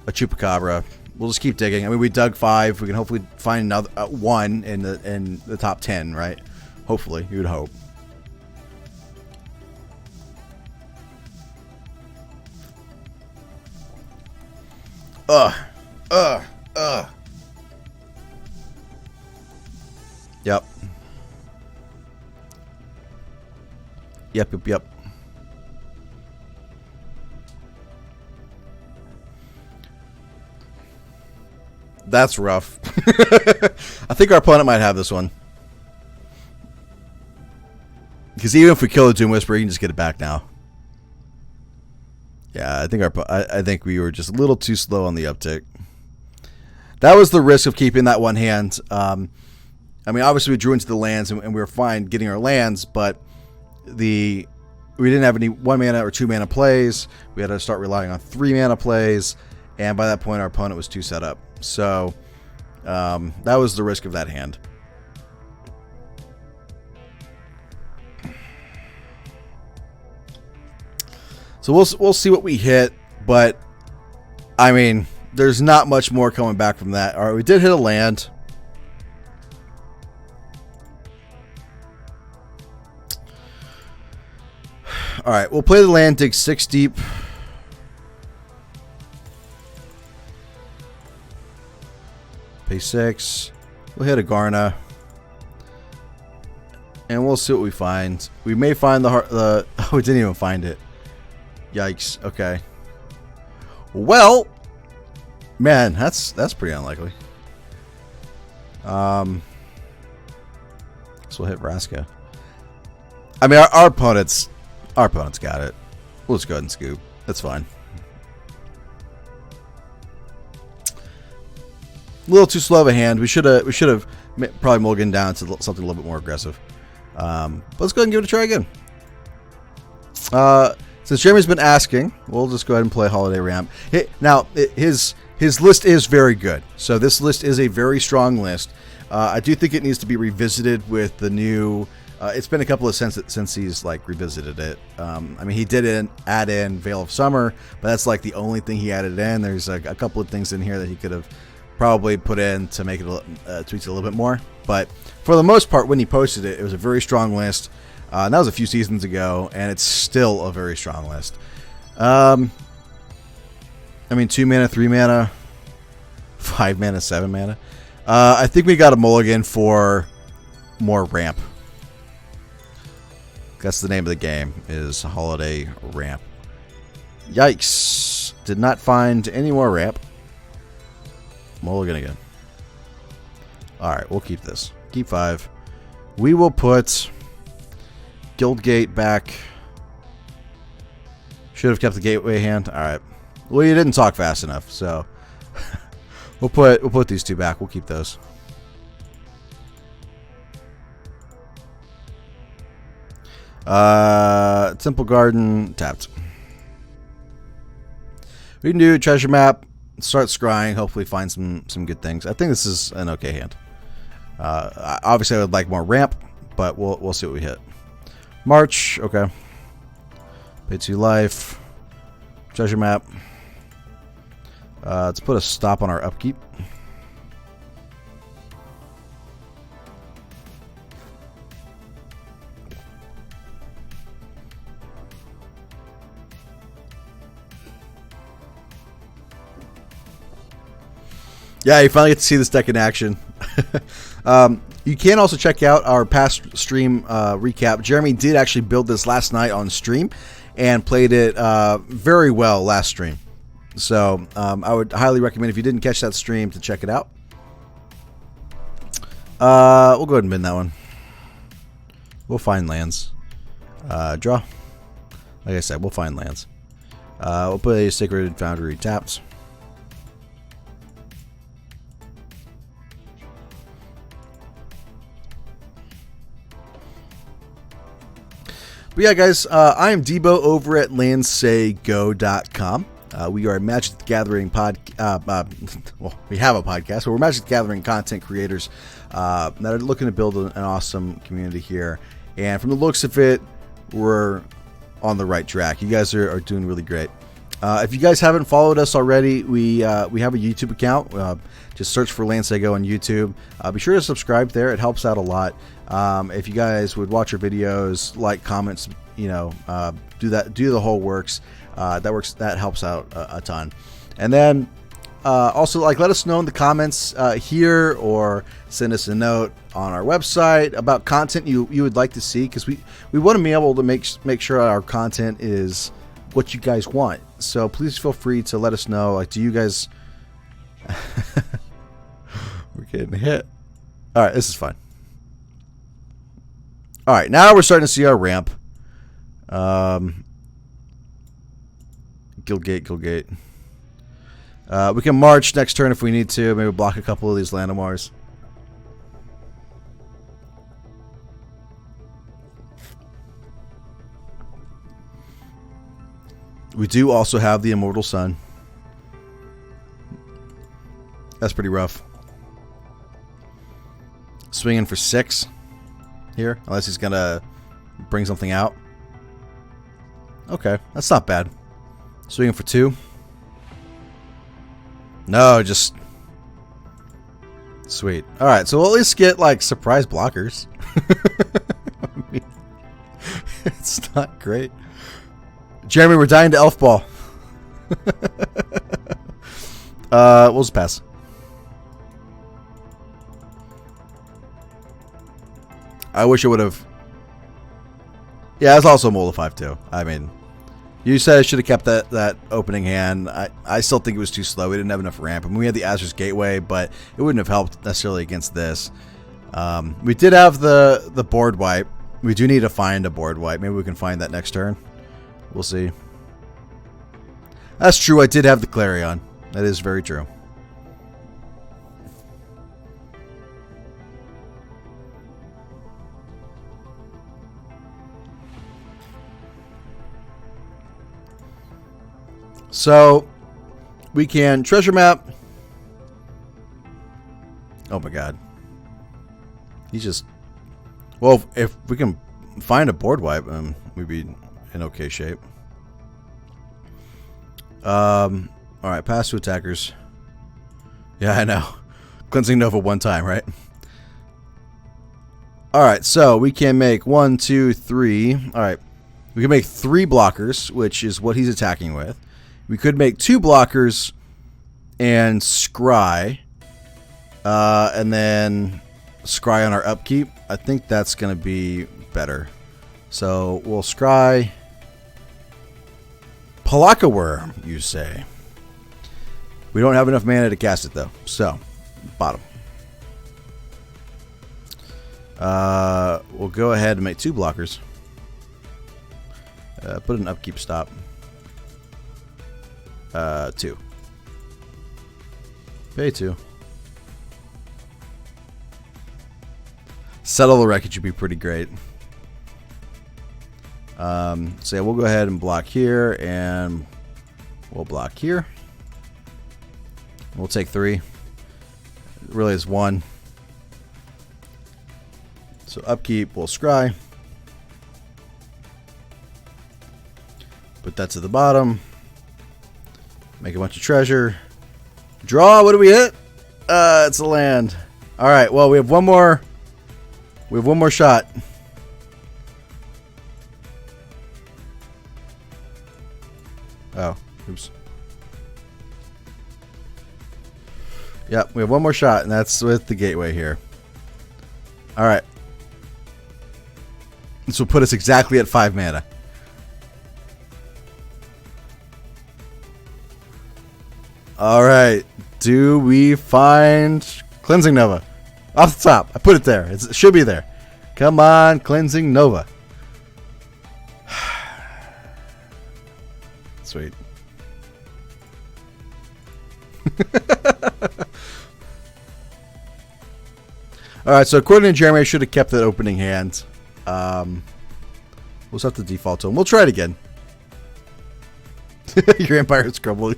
Chupacabra. We'll just keep digging. I mean, we dug 5. We can hopefully find another 1 in the top 10, right? Hopefully, you would hope. Yep. Yep. That's rough. I think our opponent might have this one. Because even if we kill the Doom Whisperer, you can just get it back now. Yeah, I think we were just a little too slow on the uptick. That was the risk of keeping that one hand. I mean, obviously we drew into the lands and we were fine getting our lands, but we didn't have any 1 mana or 2 mana plays. We had to start relying on 3 mana plays, and by that point our opponent was too set up. So that was the risk of that hand. So we'll see what we hit, but I mean, there's not much more coming back from that. All right, we did hit a land. All right, we'll play the land, dig 6 deep. Pay 6. We'll hit a Garna. And we'll see what we find. We may find the oh, we didn't even find it. Yikes. Okay. Well, man, that's pretty unlikely. So we'll hit Vraska. I mean, our opponent's got it. We'll just go ahead and scoop. That's fine. A little too slow of a hand. We should have probably mulliganed down to something a little bit more aggressive. But let's go ahead and give it a try again. Since Jeremy's been asking, we'll just go ahead and play Holiday Ramp. Now, his list is very good. So this list is a very strong list. I do think it needs to be revisited with the new... it's been a couple of since he's like revisited it. I mean, he did add in Veil of Summer, but that's like the only thing he added in. There's a couple of things in here that he could have probably put in to make it tweak it a little bit more. But for the most part, when he posted it, it was a very strong list. And that was a few seasons ago, and it's still a very strong list. I mean, 2 mana, 3 mana, 5 mana, 7 mana. I think we got a mulligan for more ramp. That's the name of the game, is Holiday Ramp. Yikes. Did not find any more ramp. Mulligan again. Alright, we'll keep this. Keep 5. We will put Guildgate back. Should have kept the Gateway hand. Alright. Well, you didn't talk fast enough, so we'll put these two back. We'll keep those. Temple Garden tapped. We can do treasure map. Start scrying. Hopefully, find some good things. I think this is an okay hand. Obviously, I would like more ramp, but we'll see what we hit. March. Okay. Pay 2 life. Treasure map. Let's put a stop on our upkeep. Yeah, you finally get to see this deck in action. You can also check out our past stream recap. Jeremy did actually build this last night on stream and played it very well last stream. So I would highly recommend, if you didn't catch that stream, to check it out. We'll go ahead and bin that one. We'll find lands. Draw. Like I said, we'll find lands. We'll put a Sacred Foundry tapped. But yeah, guys, I am Debo over at LandSayGo.com. We are a Magic the Gathering well, we have a podcast, but we're Magic the Gathering content creators that are looking to build an awesome community here. And from the looks of it, we're on the right track. You guys are doing really great. If you guys haven't followed us already, we have a YouTube account. Just search for LandSayGo on YouTube. Be sure to subscribe there. It helps out a lot. If you guys would watch our videos, like, comments, do the whole works. That helps out a ton. And then also, like, let us know in the comments here, or send us a note on our website about content you would like to see, because we want to be able to make sure our content is what you guys want. So please feel free to let us know. Like, do you guys? We're getting hit. All right, this is fine. All right, now we're starting to see our ramp. Gilgate. We can march next turn if we need to. Maybe block a couple of these Landomars. We do also have the Immortal Sun. That's pretty rough. Swinging for 6 here, unless he's gonna bring something out. Okay, that's not bad. Swinging for 2. No, just sweet. All right, so we'll at least get like surprise blockers. I mean, it's not great. Jeremy, we're dying to Elf Ball. We'll just pass. I wish it would have. Yeah, it's also Mold of 5 too. I mean, you said I should have kept that opening hand. I still think it was too slow. We didn't have enough ramp. I mean, we had the Azur's Gateway, but it wouldn't have helped necessarily against this. We did have the board wipe. We do need to find a board wipe. Maybe we can find that next turn. We'll see. That's true. I did have the Clarion. That is very true. So we can treasure map. Oh my god. He's just... Well, if we can find a board wipe, we'd be in okay shape. Alright, pass to attackers. Yeah, I know. Cleansing Nova one time, right? Alright, so we can make 1, 2, 3. Alright. We can make 3 blockers, which is what he's attacking with. We could make 2 blockers and scry. And then scry on our upkeep. I think that's going to be better. So we'll scry. Palaka Worm, you say. We don't have enough mana to cast it, though. So, bottom. We'll go ahead and make 2 blockers. Put an upkeep stop. 2. Pay 2. Settle the wreckage would be pretty great. So yeah, we'll go ahead and block here, and we'll block here. We'll take 3. It really is 1. So upkeep, we'll scry. Put that to the bottom. Make a bunch of treasure. Draw, what do we hit? It's a land. Alright, well, we have one more. We have one more shot. Oh, oops. Yep, we have one more shot, and that's with the gateway here. Alright. This will put us exactly at 5 mana. Alright. Do we find Cleansing Nova? Off the top. I put it there. It should be there. Come on, Cleansing Nova. Sweet. Alright, so according to Jeremy, I should have kept that opening hand. We'll just have to default to him. We'll try it again. Your Empire's crumbling.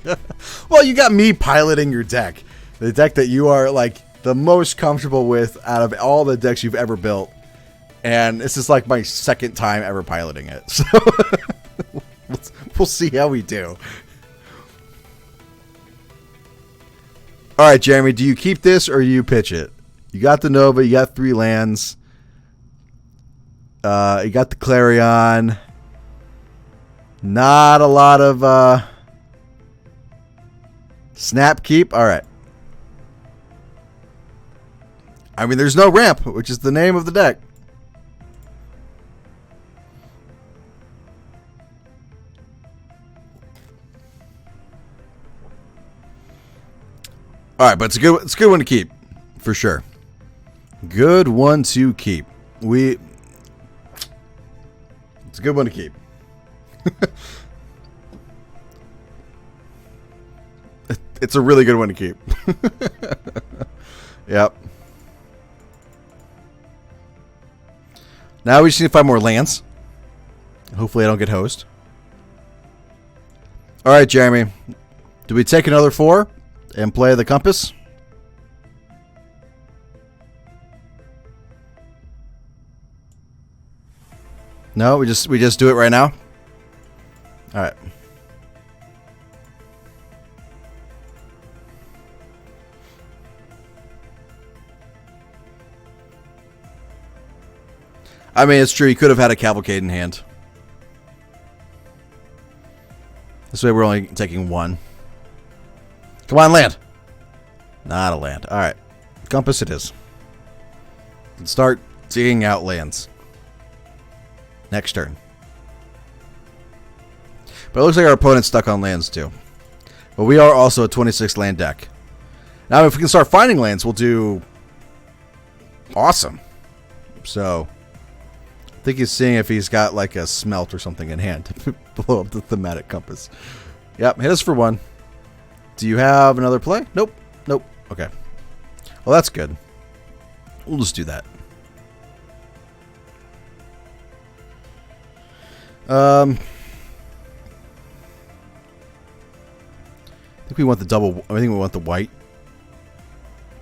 Well, you got me piloting your deck. The deck that you are, like, the most comfortable with out of all the decks you've ever built. And this is, like, my second time ever piloting it. So, we'll see how we do. Alright, Jeremy, do you keep this or you pitch it? You got the Nova, you got 3 lands. You got the Clarion. Not a lot of snap keep. Alright. I mean, there's no ramp, which is the name of the deck. Alright, but it's a good one to keep. For sure. Good one to keep. It's a good one to keep. It's a really good one to keep. Yep. Now we just need to find more lands. Hopefully I don't get host. Alright, Jeremy. Do we take another 4 and play the Compass? No, we just do it right now? Alright. I mean, it's true. You could have had a Cavalcade in hand. This way we're only taking 1. Come on, land. Not a land. Alright. Compass it is. We can start digging out lands. Next turn. But it looks like our opponent's stuck on lands too. But we are also a 26 land deck. Now if we can start finding lands, we'll do awesome. So I think he's seeing if he's got like a smelt or something in hand to blow up the thematic compass. Yep, hit us for 1. Do you have another play? Nope. Nope. Okay. Well, that's good. We'll just do that. I think we want the double. I think we want the white.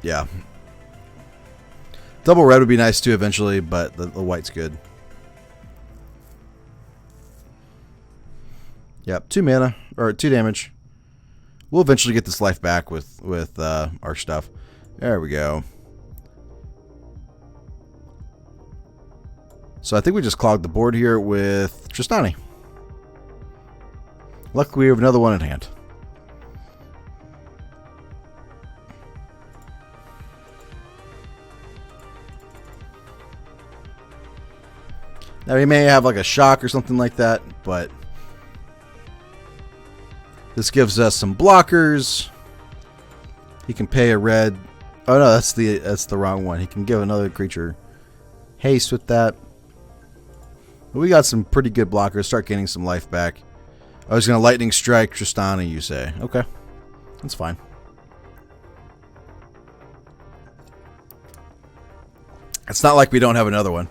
Yeah. Double red would be nice too eventually, but the white's good. Yep, 2 mana or 2 damage. We'll eventually get this life back with our stuff. There we go. So I think we just clogged the board here with Tristani. Luckily, we have another one in hand. Now he may have like a shock or something like that, but this gives us some blockers. He can pay a red. Oh no, that's the wrong one. He can give another creature haste with that. But we got some pretty good blockers. Start gaining some life back. I was going to lightning strike Tristani, you say. Okay. That's fine. It's not like we don't have another one.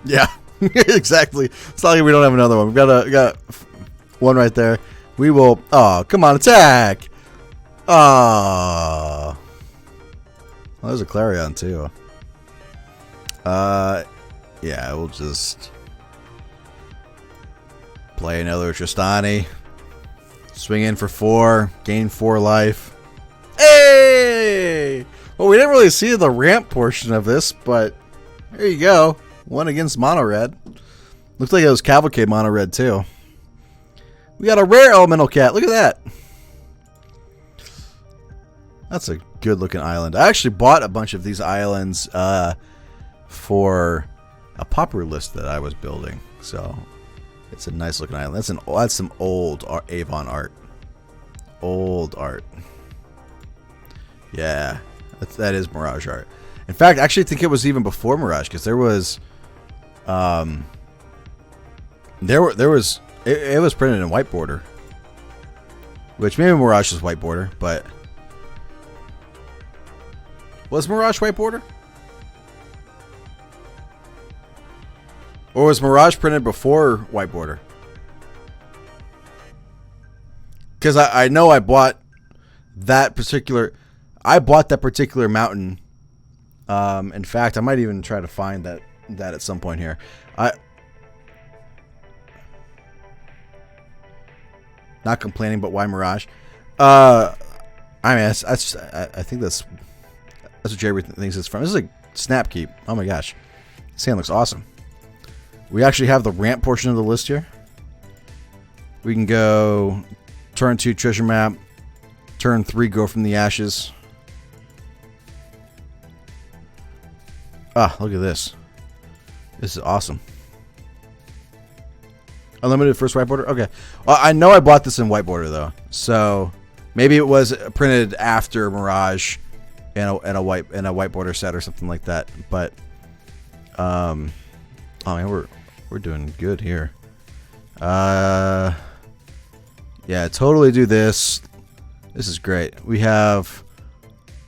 Yeah, exactly. It's not like we don't have another one. We got one right there. We will... Oh, come on, attack! Oh. Well, there's a Clarion, too. Yeah, we'll just... play another Tristani. Swing in for 4. Gain 4 life. Hey! Well, we didn't really see the ramp portion of this, but... there you go. 1 against Mono Red. Looks like it was Cavalcade Mono Red, too. We got a rare Elemental Cat. Look at that. That's a good-looking island. I actually bought a bunch of these islands for a popper list that I was building. So, it's a nice-looking island. That's some old Avon art. Old art. Yeah, that is Mirage art. In fact, I actually think it was even before Mirage, because there was... It was printed in white border, which maybe Mirage is white border, but was Mirage white border, or was Mirage printed before white border? Because I know I bought that particular mountain. In fact, I might even try to find that at some point here. Not complaining, but why Mirage? I mean, I think that's what Jerry thinks it's from. This is a snap keep. Oh my gosh, this hand looks awesome. We actually have the ramp portion of the list here. We can go turn 2 treasure map, turn 3 go from the ashes. Ah, look at this. This is awesome. Unlimited first white border? Okay. Well, I know I bought this in white border, though. So, maybe it was printed after Mirage and a white border set or something like that. But, oh man, we're doing good here. Yeah, totally do this. This is great. We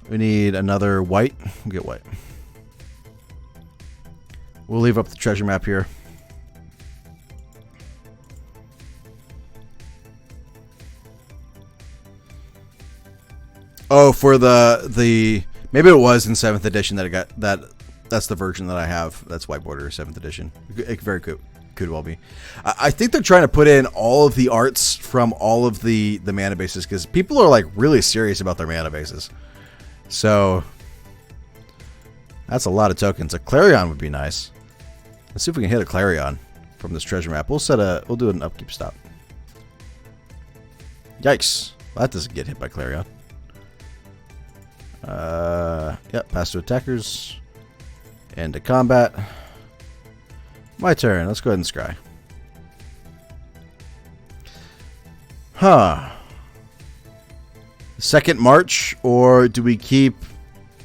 need another white. We'll get white. We'll leave up the treasure map here. Oh, for the maybe it was in 7th edition that it got that. That's the version that I have. That's white border 7th edition. It very could well be. I think they're trying to put in all of the arts from all of the mana bases, because people are like really serious about their mana bases. So that's a lot of tokens. A Clarion would be nice. Let's see if we can hit a Clarion from this treasure map. We'll do an upkeep stop. Yikes! Well, that doesn't get hit by Clarion. Yep, pass to attackers. End to combat. My turn. Let's go ahead and scry. Huh. Second march, or do we keep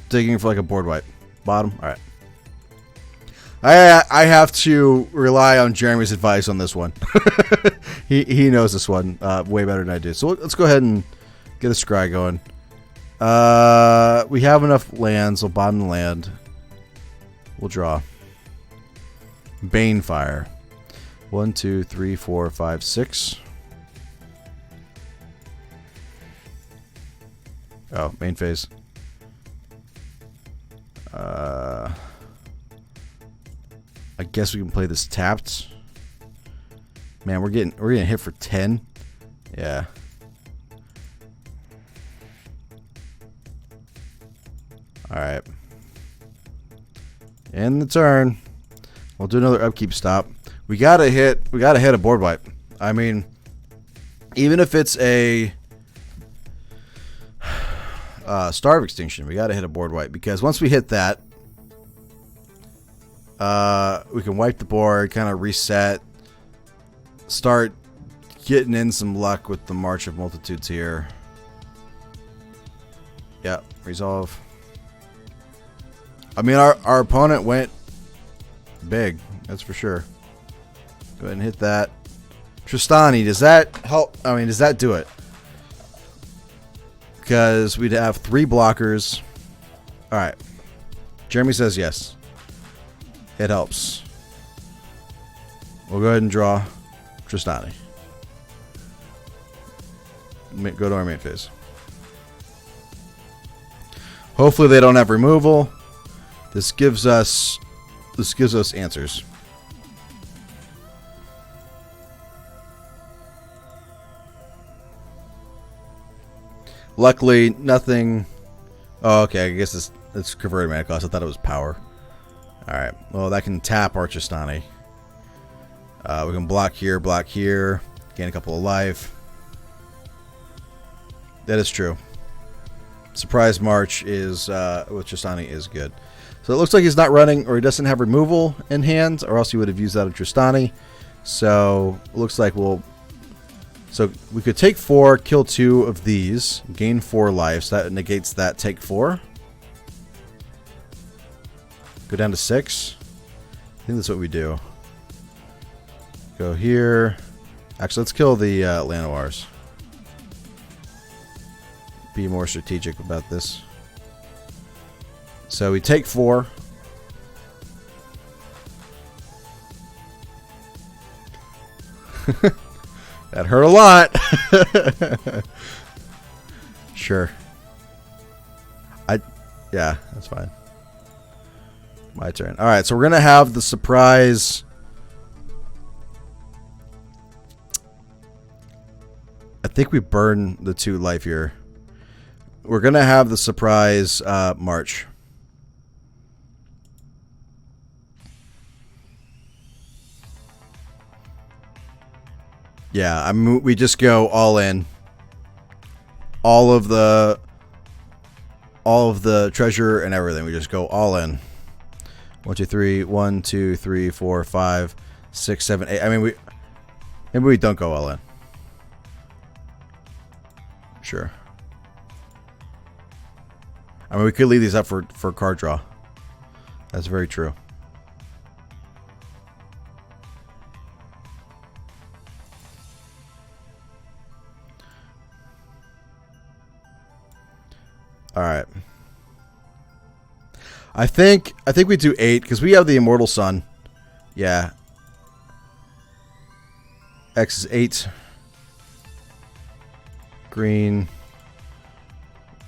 digging for like a board wipe? Bottom? Alright. I have to rely on Jeremy's advice on this one. he knows this one way better than I do. So let's go ahead and get a scry going. We have enough lands. We'll bottom the land. We'll draw. Banefire. 1, 2, 3, 4, 5, 6. Oh, main phase. I guess we can play this tapped. Man, we're getting hit for 10. Yeah. All right. End the turn. We'll do another upkeep stop. We gotta hit a board wipe. I mean, even if it's a Starve Extinction, we gotta hit a board wipe, because once we hit that, we can wipe the board, kind of reset, start getting in some luck with the March of Multitudes here. Yeah, resolve. I mean, our opponent went big, that's for sure. Go ahead and hit that. Tristani, does that help? I mean, does that do it? Because we'd have 3 blockers. Alright. Jeremy says yes. It helps. We'll go ahead and draw Tristani. Go to our main phase. Hopefully they don't have removal. This gives us answers. Luckily, nothing. Oh, okay. I guess it's converted mana cost. I thought it was power. All right. Well, that can tap our Tristani. We can block here, gain a couple of life. That is true. Surprise March is with Tristani is good. So it looks like he's not running, or he doesn't have removal in hand, or else he would have used that of Tristani. So it looks like so we could take 4, kill 2 of these, gain 4 life. So that negates that. Take 4. Go down to 6. I think that's what we do. Go here. Actually, let's kill the Llanowars. Be more strategic about this. So we take 4. That hurt a lot. Sure. Yeah, that's fine. My turn. All right, so we're going to have the surprise. I think we burn the 2 life here. We're going to have the surprise march. Yeah, we just go all in. All of the treasure and everything. We just go all in. 1, 2, 3. 1, 2, 3, 4, 5, 6, 7, 8. I mean, maybe we don't go all in. Sure. I mean, we could leave these up for card draw. That's very true. All right. I think we do 8 because we have the Immortal Sun. Yeah. X is 8. Green.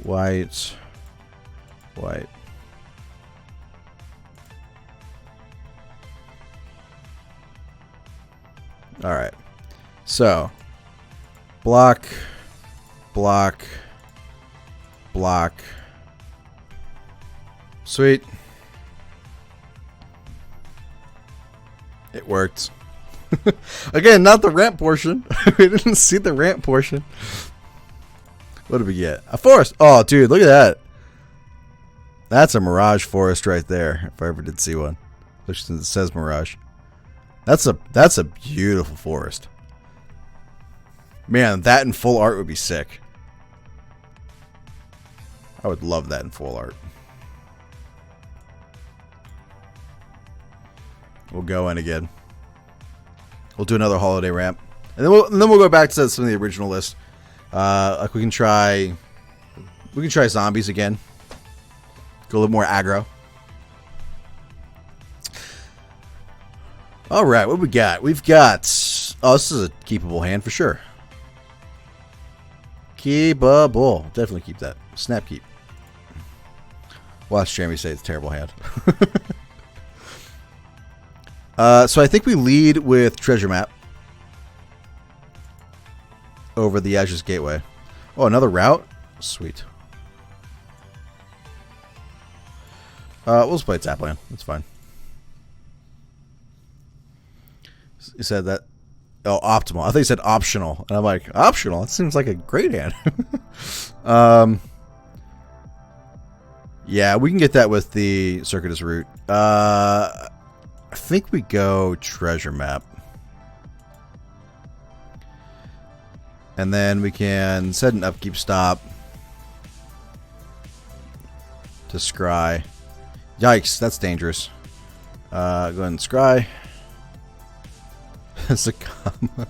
White. White. All right. So, block, block, block. Sweet. It worked. Again, not the ramp portion. We didn't see the ramp portion. What did we get? A forest. Oh, dude, look at that. That's a Mirage forest right there. If I ever did see one, especially since it says Mirage. That's a beautiful forest. Man, that in full art would be sick. I would love that in full art. We'll go in again. We'll do another holiday ramp, and then we'll go back to some of the original list. Like we can try zombies again. Go a little more aggro. All right, what we got? We've got. Oh, this is a keepable hand for sure. Keepable. Definitely keep that. Snap keep. Watch Jeremy say it's a terrible hand. So I think we lead with Treasure Map over the Ashes Gateway. Oh, another route? Sweet. We'll just play tap land. That's fine. You said that. Oh, optimal. I thought you said optional. And I'm like, optional? That seems like a great hand. Yeah, we can get that with the Circuitous Route. I think we go Treasure Map. And then we can set an upkeep stop to scry. Yikes, that's dangerous. Go ahead and scry. Zakama.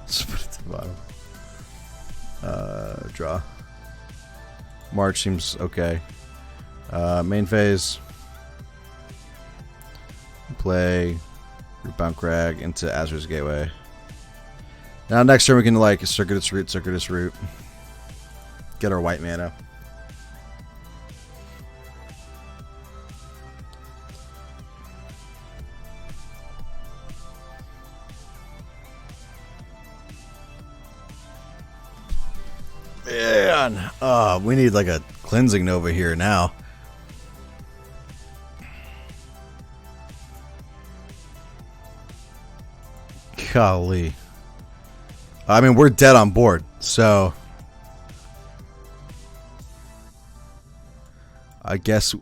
Let's put it to the bottom. Draw. March seems okay. Main phase. Play Rootbound Crag into Azur's Gateway. Now next turn we can like Circuitous Root. Get our white mana. Man, we need like a Cleansing Nova here now. Golly. I mean, we're dead on board, so I guess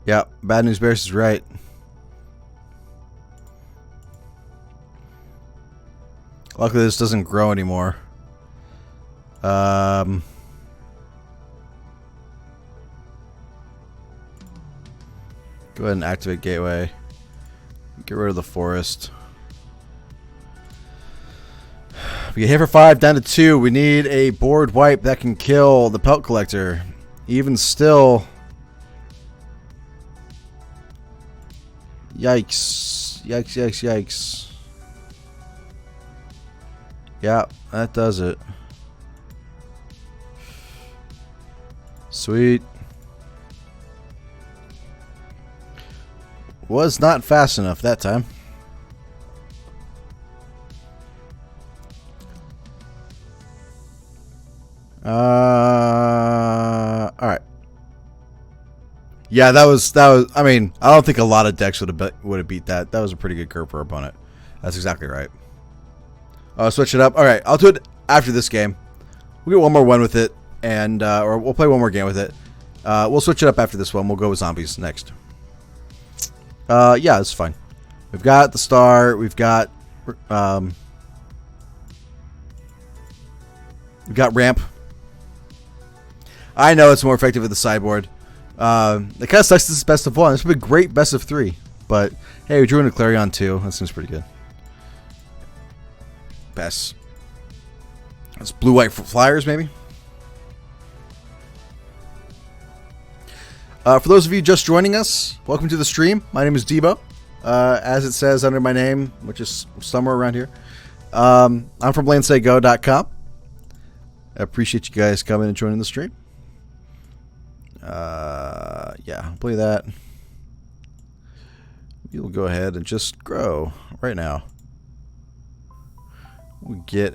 yeah, Bad News Bears is right. Luckily this doesn't grow anymore. Go ahead and activate Gateway. Get rid of the forest. We get hit for 5, down to 2. We need a board wipe that can kill the Pelt Collector. Even still. Yikes. Yikes, yikes, yikes. Yeah, that does it. Sweet. Was not fast enough that time. Alright. Yeah, that was I mean, I don't think a lot of decks would have beat that. That was a pretty good curve for our opponent. That's exactly right. Switch it up. Alright, I'll do it after this game. We'll get one more one with it, and or we'll play one more game with it. We'll switch it up after this one. We'll go with zombies next. Yeah, it's fine. We've got the star. We've got ramp. I know it's more effective with the sideboard. It kind of sucks. This is best of 1. This would be a great best of 3. But hey, we drew in a Clarion too. That seems pretty good. Best. It's blue-white flyers, maybe. For those of you just joining us, welcome to the stream. My name is Debo, as it says under my name, which is somewhere around here. I'm from LandSayGo.com. I appreciate you guys coming and joining the stream. Yeah, I'll play that. We'll go ahead and just grow right now. We get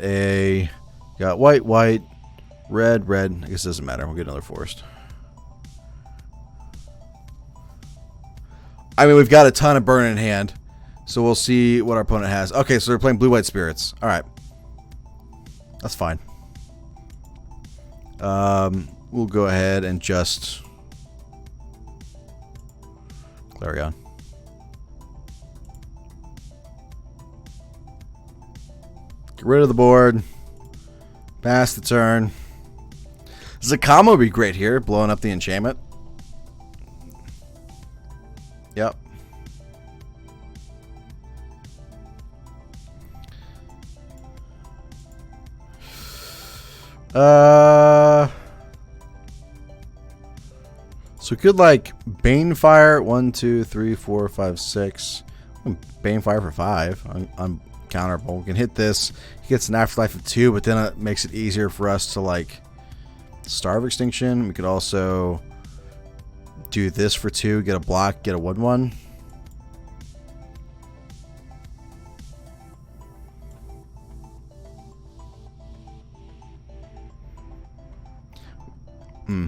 got white, white, red, red. I guess it doesn't matter. We'll get another forest. I mean, we've got a ton of burn in hand, so we'll see what our opponent has. Okay, so they're playing blue-white spirits. All right, that's fine. We'll go ahead and just Clarion. Get rid of the board. Pass the turn. Zakama would be great here, blowing up the enchantment. Yep. So we could like Banefire 1, 2, 3, 4, 5, 6. Banefire for 5 uncounterable. We can hit this. He gets an afterlife of 2, but then it makes it easier for us to like Starve Extinction. We could also do this for 2, get a block, get a 1/1. Hmm.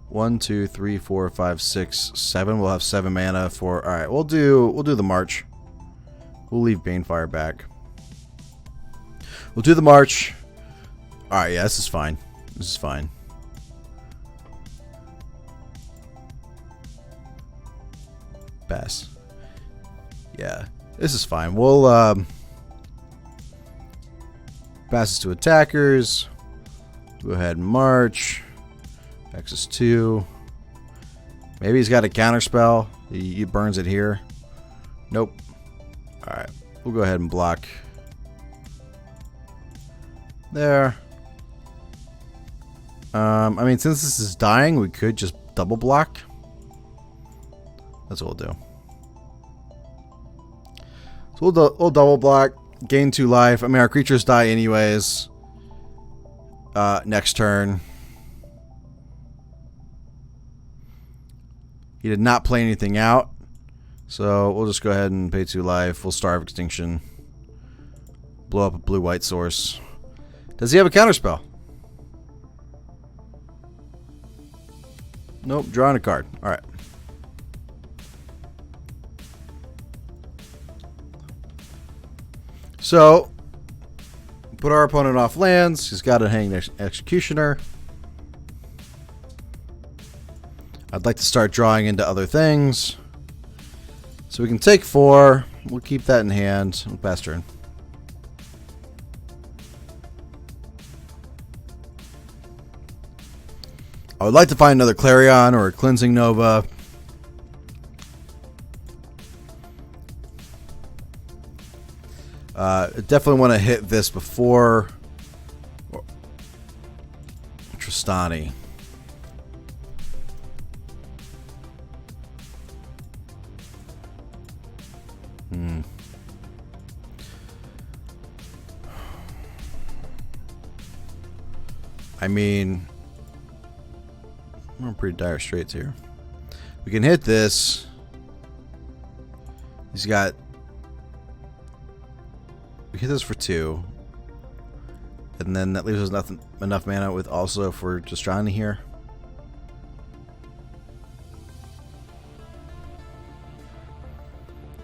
1, 2, 3, 4, 5, 6, 7. We'll have 7 mana for. All right, we'll do the March. We'll leave Banefire back. We'll do the March. All right, yeah, this is fine. This is fine. Pass. Yeah, this is fine. We'll pass this to attackers. Go ahead and march. X is 2. Maybe he's got a counter spell. He burns it here. Nope. Alright. We'll go ahead and block. There. I mean, since this is dying, we could just double block. That's what we'll do. So we'll double block. Gain 2 life. I mean, our creatures die anyways. Next turn. He did not play anything out. So we'll just go ahead and pay 2 life. We'll Starve Extinction. Blow up a blue-white source. Does he have a counterspell? Nope. Drawing a card. Alright. So, put our opponent off lands. He's got a Hanged Executioner. I'd like to start drawing into other things. So we can take 4. We'll keep that in hand. We'll pass turn. I would like to find another Clarion or a Cleansing Nova. Definitely want to hit this before Tristani. I mean, we're in pretty dire straits here. We can hit this. He's got... We hit this for 2. And then that leaves us enough mana with also for Tristani here.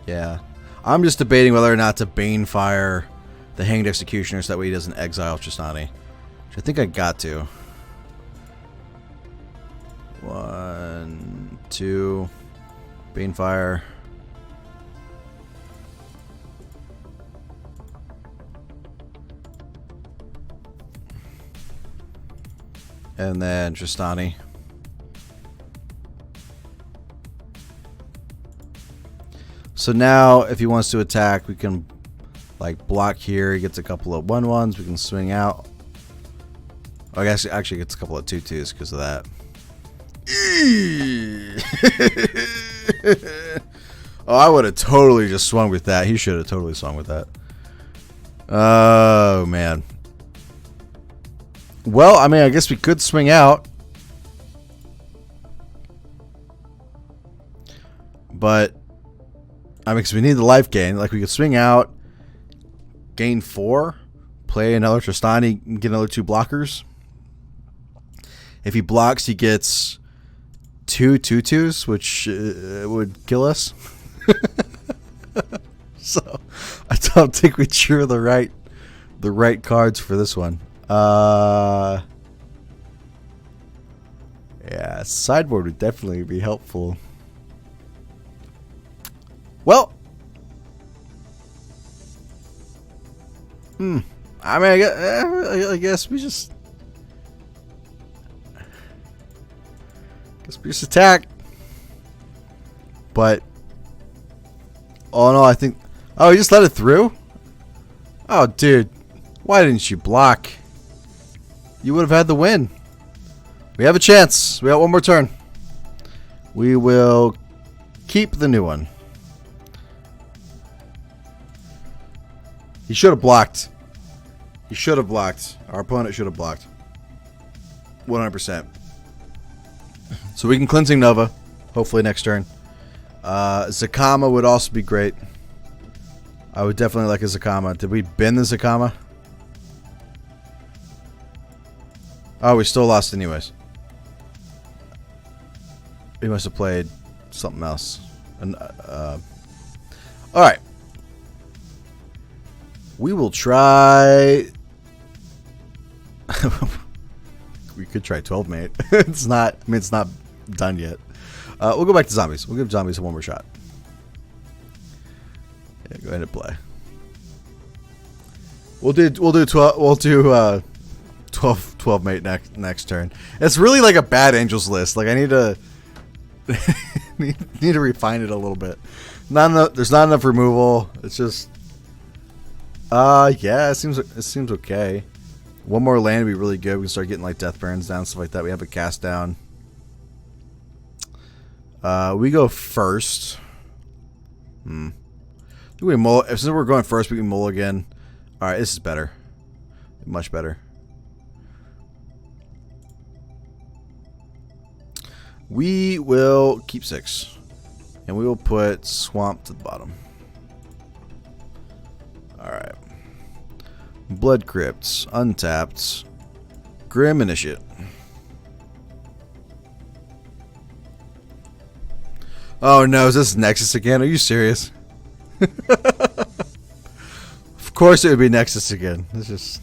Yeah. I'm just debating whether or not to Banefire the Hanged Executioner so that way he doesn't exile Tristani. Which I think I got to. 1, 2. Banefire. And then Tristani. So now, if he wants to attack, we can like block here. He gets a couple of 1/1s. We can swing out. Oh, I guess he actually gets a couple of 2/2s because of that. Oh, I would have totally just swung with that. He should have totally swung with that. Oh, man. Well, I mean, I guess we could swing out. But, I mean, because we need the life gain. Like, we could swing out, gain 4, play another Tristani, get another 2 blockers. If he blocks, he gets 2 2/2s, which would kill us. So, I don't think we drew the right cards for this one. Yeah, sideboard would definitely be helpful. Well, I mean, I guess we just attack. But all in all, I think. Oh, he just let it through. Oh, dude, why didn't you block? You would have had the win. We have a chance. We got one more turn. We will keep the new one. He should have blocked. He should have blocked. Our opponent should have blocked. 100%. So we can Cleansing Nova. Hopefully next turn. Zakama would also be great. I would definitely like a Zakama. Did we bin the Zakama? Oh, we still lost anyways. We must have played something else. And, alright. We will try... We could try 12 mate. It's not... I mean, it's not done yet. We'll go back to zombies. We'll give zombies one more shot. Yeah, go ahead and play. We'll do 12... We'll do 12 mate next turn. It's really like a bad angels list. Like I need to need to refine it a little bit. Not enough, there's not enough removal. It's just yeah, it seems okay. One more land would be really good. We can start getting like Death Barons down, stuff like that. We have a cast down. We go first. Do we mull? Since we're going first, we can mull again. All right, this is better. Much better. We will keep 6. And we will put Swamp to the bottom. Alright. Blood Crypts. Untapped. Grim Initiate. Oh no, is this Nexus again? Are you serious? Of course it would be Nexus again. It's just...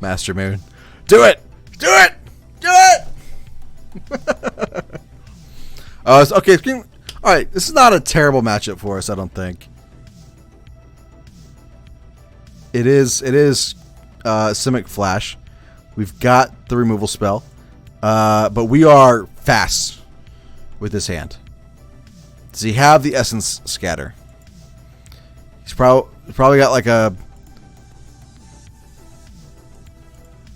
Master Moon. Do it! Do it! Do it! Oh, okay. Alright, this is not a terrible matchup for us, I don't think. It is Simic Flash. We've got the removal spell. But we are fast with this hand. Does he have the Essence Scatter? He's probably got like a...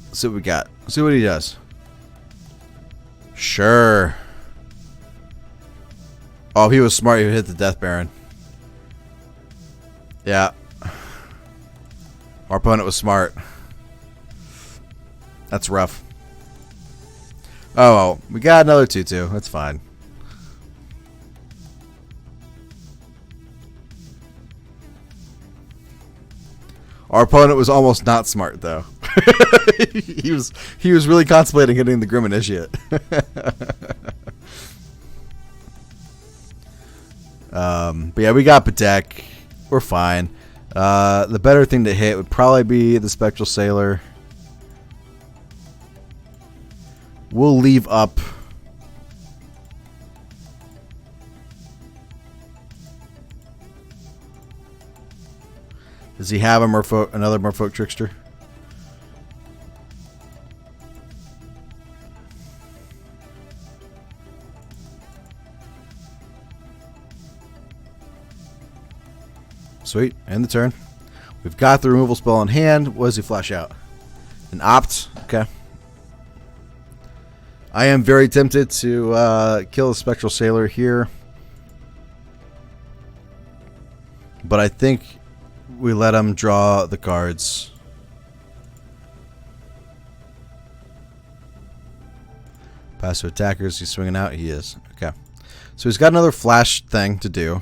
Let's see what we got. Let's see what he does. Sure. Oh, if he was smart, he would hit the Death Baron. Yeah. Our opponent was smart. That's rough. Oh, well, we got another 2/2. That's fine. Our opponent was almost not smart, though. he was really contemplating hitting the Grim Initiate. But yeah, we got Bedeck. We're fine. The better thing to hit would probably be the Spectral Sailor. We'll leave up. Does he have a another Merfolk Trickster? Sweet, end the turn. We've got the removal spell in hand. What does he flash out? An Opt. Okay. I am very tempted to kill the Spectral Sailor here. But I think we let him draw the cards. Pass to attackers. He's swinging out. He is. Okay. So he's got another flash thing to do.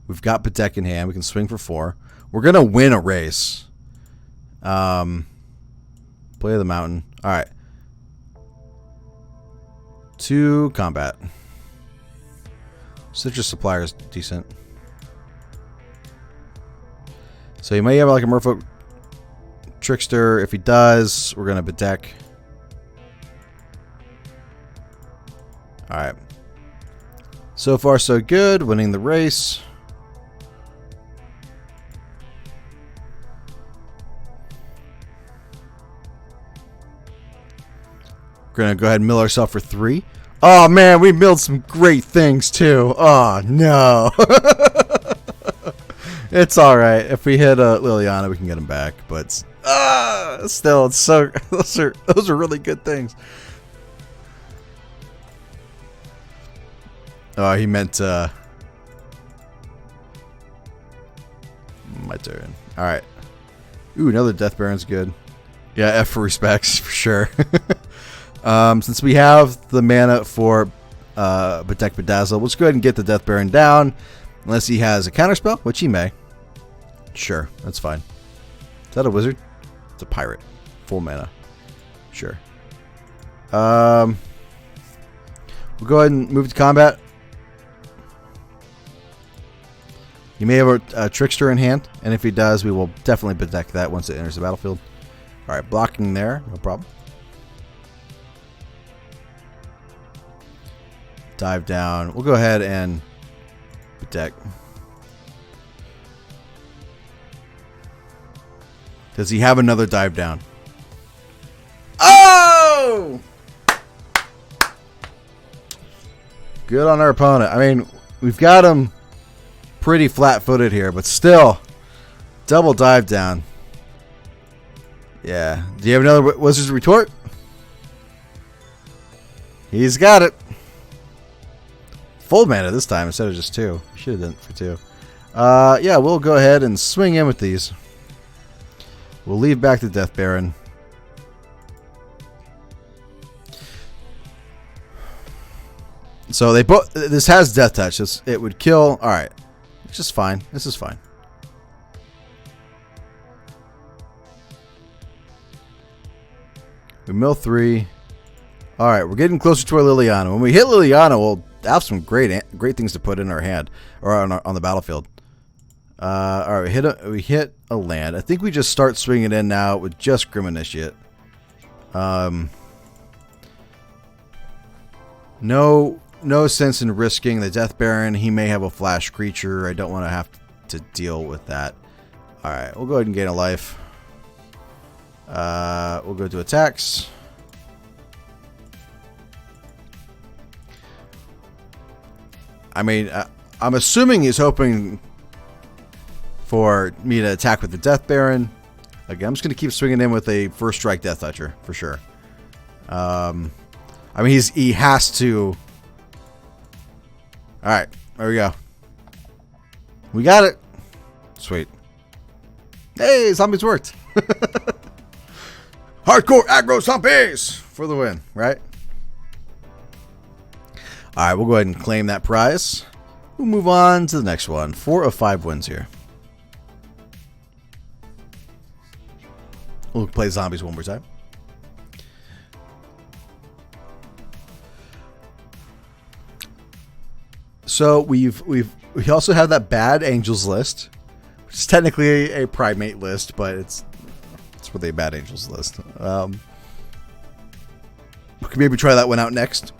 We've got Bedeck in hand. We can swing for 4. We're going to win a race. Play the mountain. All right. 2 combat. Citrus Supplier is decent. So he may have like a Merfolk Trickster. If he does, we're going to Bedeck. Alright. So far, so good. Winning the race. We're going to go ahead and mill ourselves for 3. Oh, man, we milled some great things, too. Oh, no. It's all right. If we hit Liliana, we can get him back. But still, it's so those are really good things. Oh, he meant my turn. All right. Ooh, another Death Baron's good. Yeah, F for respects for sure. Since we have the mana for Bedeck Bedazzle, let's go ahead and get the Death Baron down. Unless he has a counterspell, which he may. Sure, that's fine. Is that a wizard? It's a pirate. Full mana. Sure. We'll go ahead and move to combat. He may have a Trickster in hand, and if he does, we will definitely Bedeck that once it enters the battlefield. Alright, blocking there, no problem. Dive down. We'll go ahead and Bedeck. Does he have another dive down? Oh! Good on our opponent. I mean, we've got him pretty flat-footed here, but still, double dive down. Yeah. Do you have another Wizard's Retort? He's got it. Full mana this time instead of just 2. Should have done it for 2. Yeah, we'll go ahead and swing in with these. We'll leave back the Death Baron. So they both. This has Death Touch. It would kill. All right, it's just fine. This is fine. We mill 3. All right, we're getting closer to our Liliana. When we hit Liliana, we'll have some great things to put in our hand or on the battlefield. All right, we hit a land. I think we just start swinging in now with just Grim Initiate. No sense in risking the Death Baron. He may have a flash creature. I don't want to have to deal with that. All right, we'll go ahead and gain a life. We'll go to attacks. I mean, I'm assuming he's hoping for me to attack with the Death Baron. Again, I'm just going to keep swinging in with a first strike Death Toucher for sure. I mean, he has to. All right, there we go. We got it. Sweet. Hey, zombies worked. Hardcore aggro zombies for the win, right? All right, we'll go ahead and claim that prize. We'll move on to the next one. 4 of 5 wins here. We'll play zombies one more time. So we also have that Bad Angels list, which is technically a Primate list, but it's really a Bad Angels list. We can maybe try that one out next.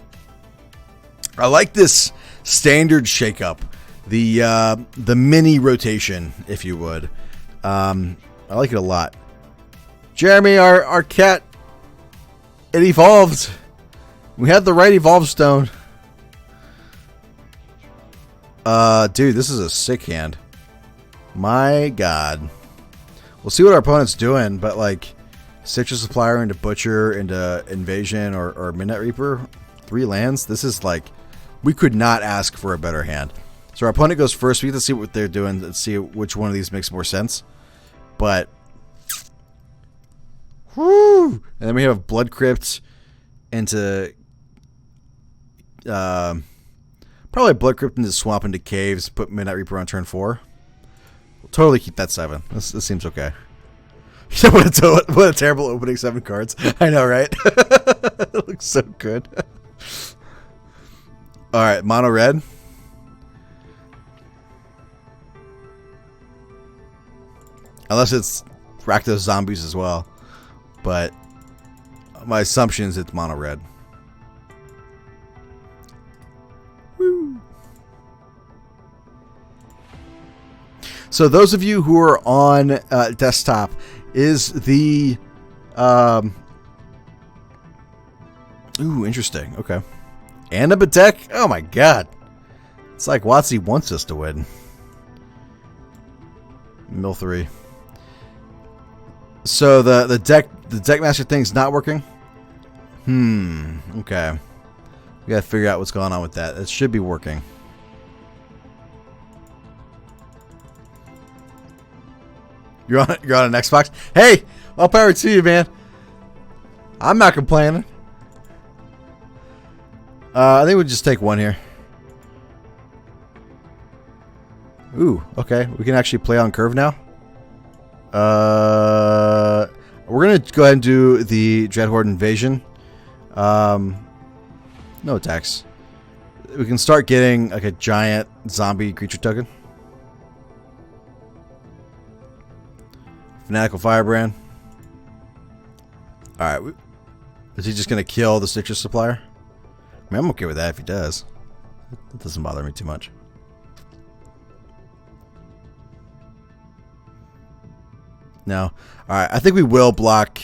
I like this standard shakeup, the mini rotation, if you would. I like it a lot. Jeremy, our cat, it evolved. We had the right evolve stone. Dude, this is a sick hand. My God. We'll see what our opponent's doing, but like Citrus Supplier into Butcher into Invasion or Midnight Reaper, 3 lands. This is like, we could not ask for a better hand. So our opponent goes first. We get to see what they're doing. Let's see which one of these makes more sense. But whoo! And then we have Blood Crypt into probably Blood Crypt into Swamp into Caves. Put Midnight Reaper on turn 4. We'll totally keep that 7. This seems okay. What a terrible opening 7 cards. I know, right? It looks so good. All right, mono red. Unless it's Rakdos Zombies as well. But my assumption is it's mono red. Woo. So those of you who are on desktop, is the ooh, interesting. Okay. And a deck? Oh my God. It's like WotC wants us to win. Mill 3. So the deck master thing's not working? Okay. We gotta figure out what's going on with that. It should be working. You're on an Xbox? Hey! All power to you, man. I'm not complaining. I think we'll just take 1 here. Ooh, okay. We can actually play on curve now. We're going to go ahead and do the Dreadhorde Invasion. No attacks. We can start getting like a giant zombie creature token. Fanatical Firebrand. Alright. Is he just going to kill the Citrus Supplier? I mean, I'm okay with that if he does. It doesn't bother me too much. No. All right. I think we will block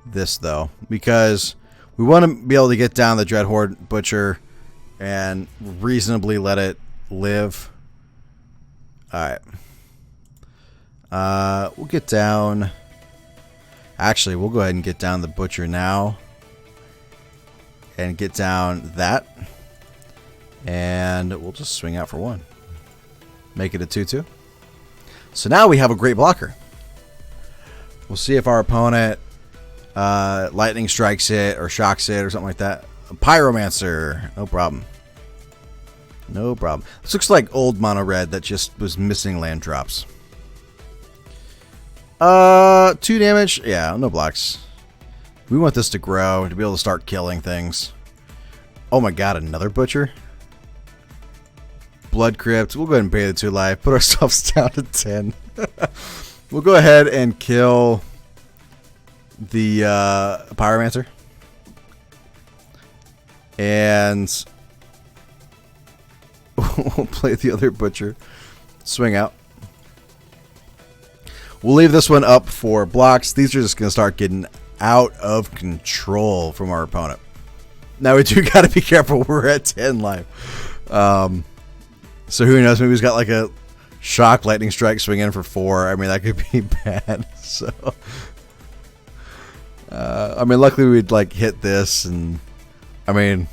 this, though, because we want to be able to get down the Dreadhorde Butcher and reasonably let it live. All right. We'll get down. Actually, we'll go ahead and get down the Butcher now. And get down that. And we'll just swing out for 1. Make it a 2-2. So now we have a great blocker. We'll see if our opponent lightning strikes it or shocks it or something like that. A Pyromancer. No problem. No problem. This looks like old mono red that just was missing land drops. 2 damage. Yeah, no blocks. We want this to grow, to be able to start killing things. Oh my god, another Butcher? Blood Crypt. We'll go ahead and pay the 2 life. Put ourselves down to 10. We'll go ahead and kill the Pyromancer. And we'll play the other Butcher. Swing out. We'll leave this one up for blocks. These are just going to start getting out of control from our opponent. Now we do got to be careful. We're at 10 life. So who knows? Maybe he's got like a shock lightning strike swing in for 4. I mean, that could be bad. So, I mean, luckily we'd like hit this, and I mean,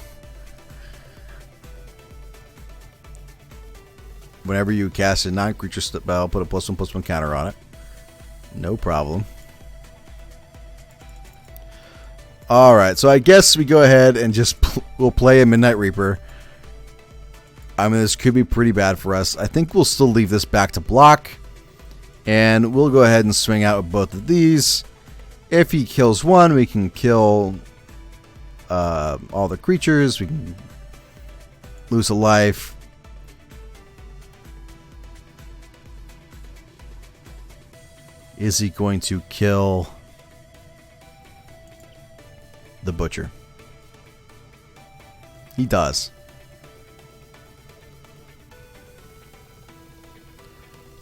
whenever you cast a non-creature spell, put a +1/+1 counter on it. No problem. All right, so I guess we go ahead and just we'll play a Midnight Reaper. I mean, this could be pretty bad for us. I think we'll still leave this back to block. And we'll go ahead and swing out with both of these. If he kills one, we can kill all the creatures. We can lose a life. Is he going to kill the Butcher? He does.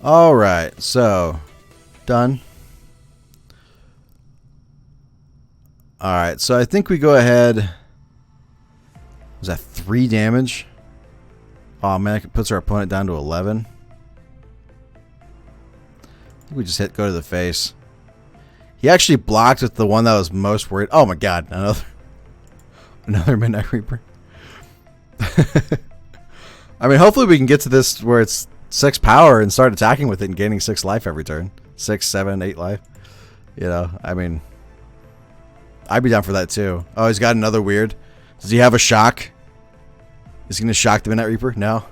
Alright, so done. Alright, so I think we go ahead. Was that 3 damage? Oh man, it puts our opponent down to 11. I think we just go to the face. He actually blocked with the one that was most worried. Oh my god, another Midnight Reaper. I mean, hopefully we can get to this where it's 6 power and start attacking with it and gaining 6 life every turn. 6, 7, 8 life. You know, I mean, I'd be down for that too. Oh, he's got another weird. Does he have a shock? Is he going to shock the Midnight Reaper? No.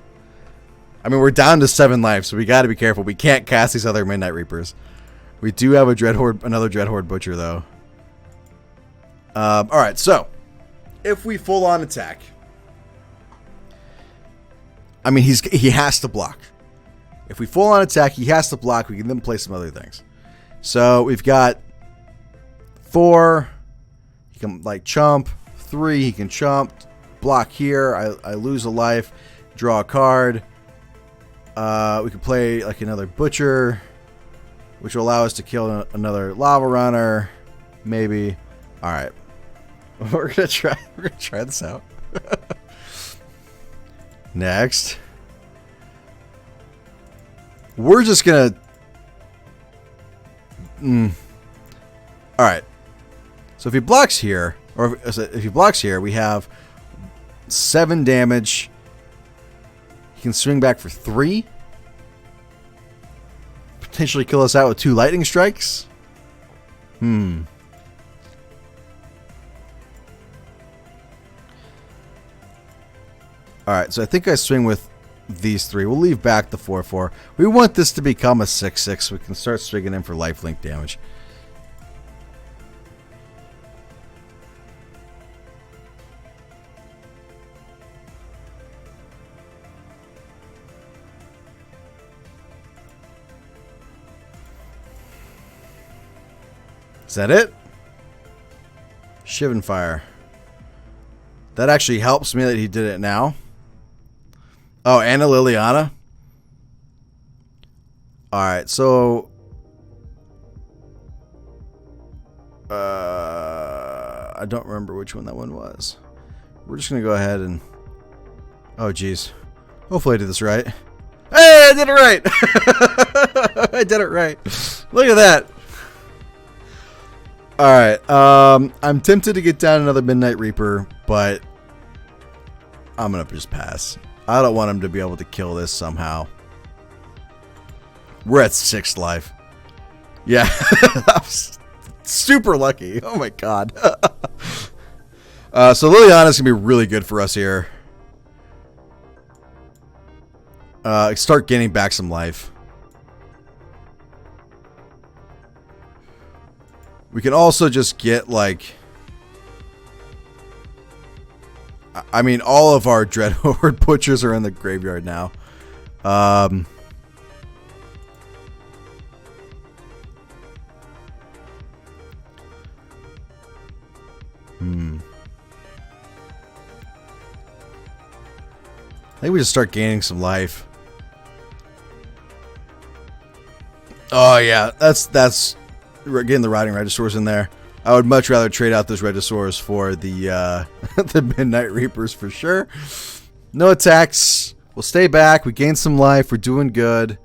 I mean, we're down to 7 life, so we got to be careful. We can't cast these other Midnight Reapers. We do have a another Dreadhorde Butcher, though. Alright, so if we full on attack, I mean, he has to block. If we full on attack, he has to block. We can then play some other things. So we've got 4. He can like chump. 3. He can chump. Block here. I lose a life. Draw a card. We could play like another Butcher, which will allow us to kill another Lava Runner. Maybe. All right. We're gonna try this out. Next, we're just gonna. All right. So if he blocks here, or if he blocks here, we have 7 damage. He can swing back for 3. Potentially kill us out with 2 lightning strikes. Alright, so I think I swing with these 3. We'll leave back the 4/4. We want this to become a 6/6 so we can start swinging in for lifelink damage. Is that it? Shivan Fire. That actually helps me that he did it now. Oh, Anna Liliana. Alright, so I don't remember which one that one was. We're just going to go ahead and... Oh, geez. Hopefully I did this right. Hey, I did it right! I did it right. Look at that. Alright, I'm tempted to get down another Midnight Reaper, but I'm going to just pass. I don't want him to be able to kill this somehow. We're at 6th life. Yeah, I'm super lucky. Oh my god. So Liliana's going to be really good for us here. Start gaining back some life. We can also just get, like... I mean, all of our Dreadhorde Butchers are in the graveyard now. I think we just start gaining some life. Oh yeah, that's we're getting the Riding Regisaurs in there. I would much rather trade out those Regisaurs for the the Midnight Reapers for sure. No attacks. We'll stay back. We gain some life. We're doing good.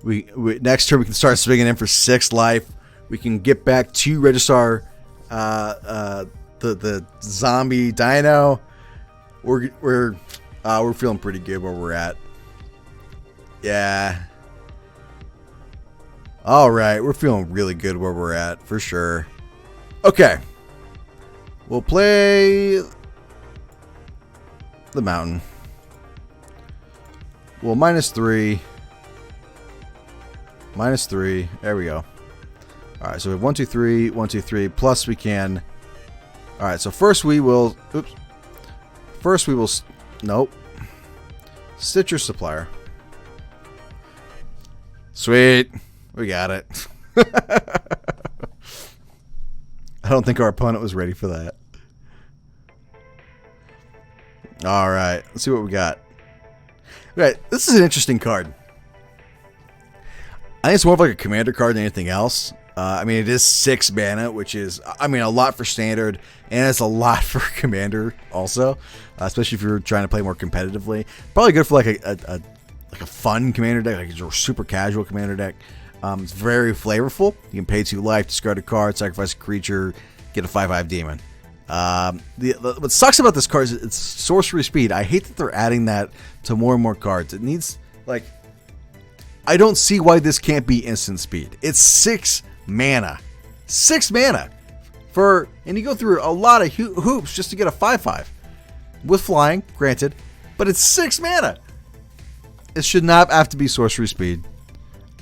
We next turn we can start swinging in for 6 life. We can get back to Regisaur, the zombie dino. We're feeling pretty good where we're at. Yeah. All right, we're feeling really good where we're at for sure. Okay. We'll play the mountain. Well, -3. -3. There we go. All right, so we have 1, 2, 3, 1, 2, 3. Plus we can. All right, so first we will. Oops. First we will. Nope. Stitcher Supplier. Sweet. We got it. I don't think our opponent was ready for that. All right. Let's see what we got. Okay, this is an interesting card. I think it's more of like a commander card than anything else. I mean, it is 6 mana, which is, I mean, a lot for standard, and it's a lot for commander also, especially if you're trying to play more competitively. Probably good for like a fun commander deck, like a super casual commander deck. It's very flavorful. You can pay 2 life, discard a card, sacrifice a creature, get a 5/5 demon. What sucks about this card is it's sorcery speed. I hate that they're adding that to more and more cards. It needs, like, I don't see why this can't be instant speed. It's 6 mana. 6 mana. And you go through a lot of hoops just to get a 5/5. With flying, granted, but it's 6 mana. It should not have to be sorcery speed.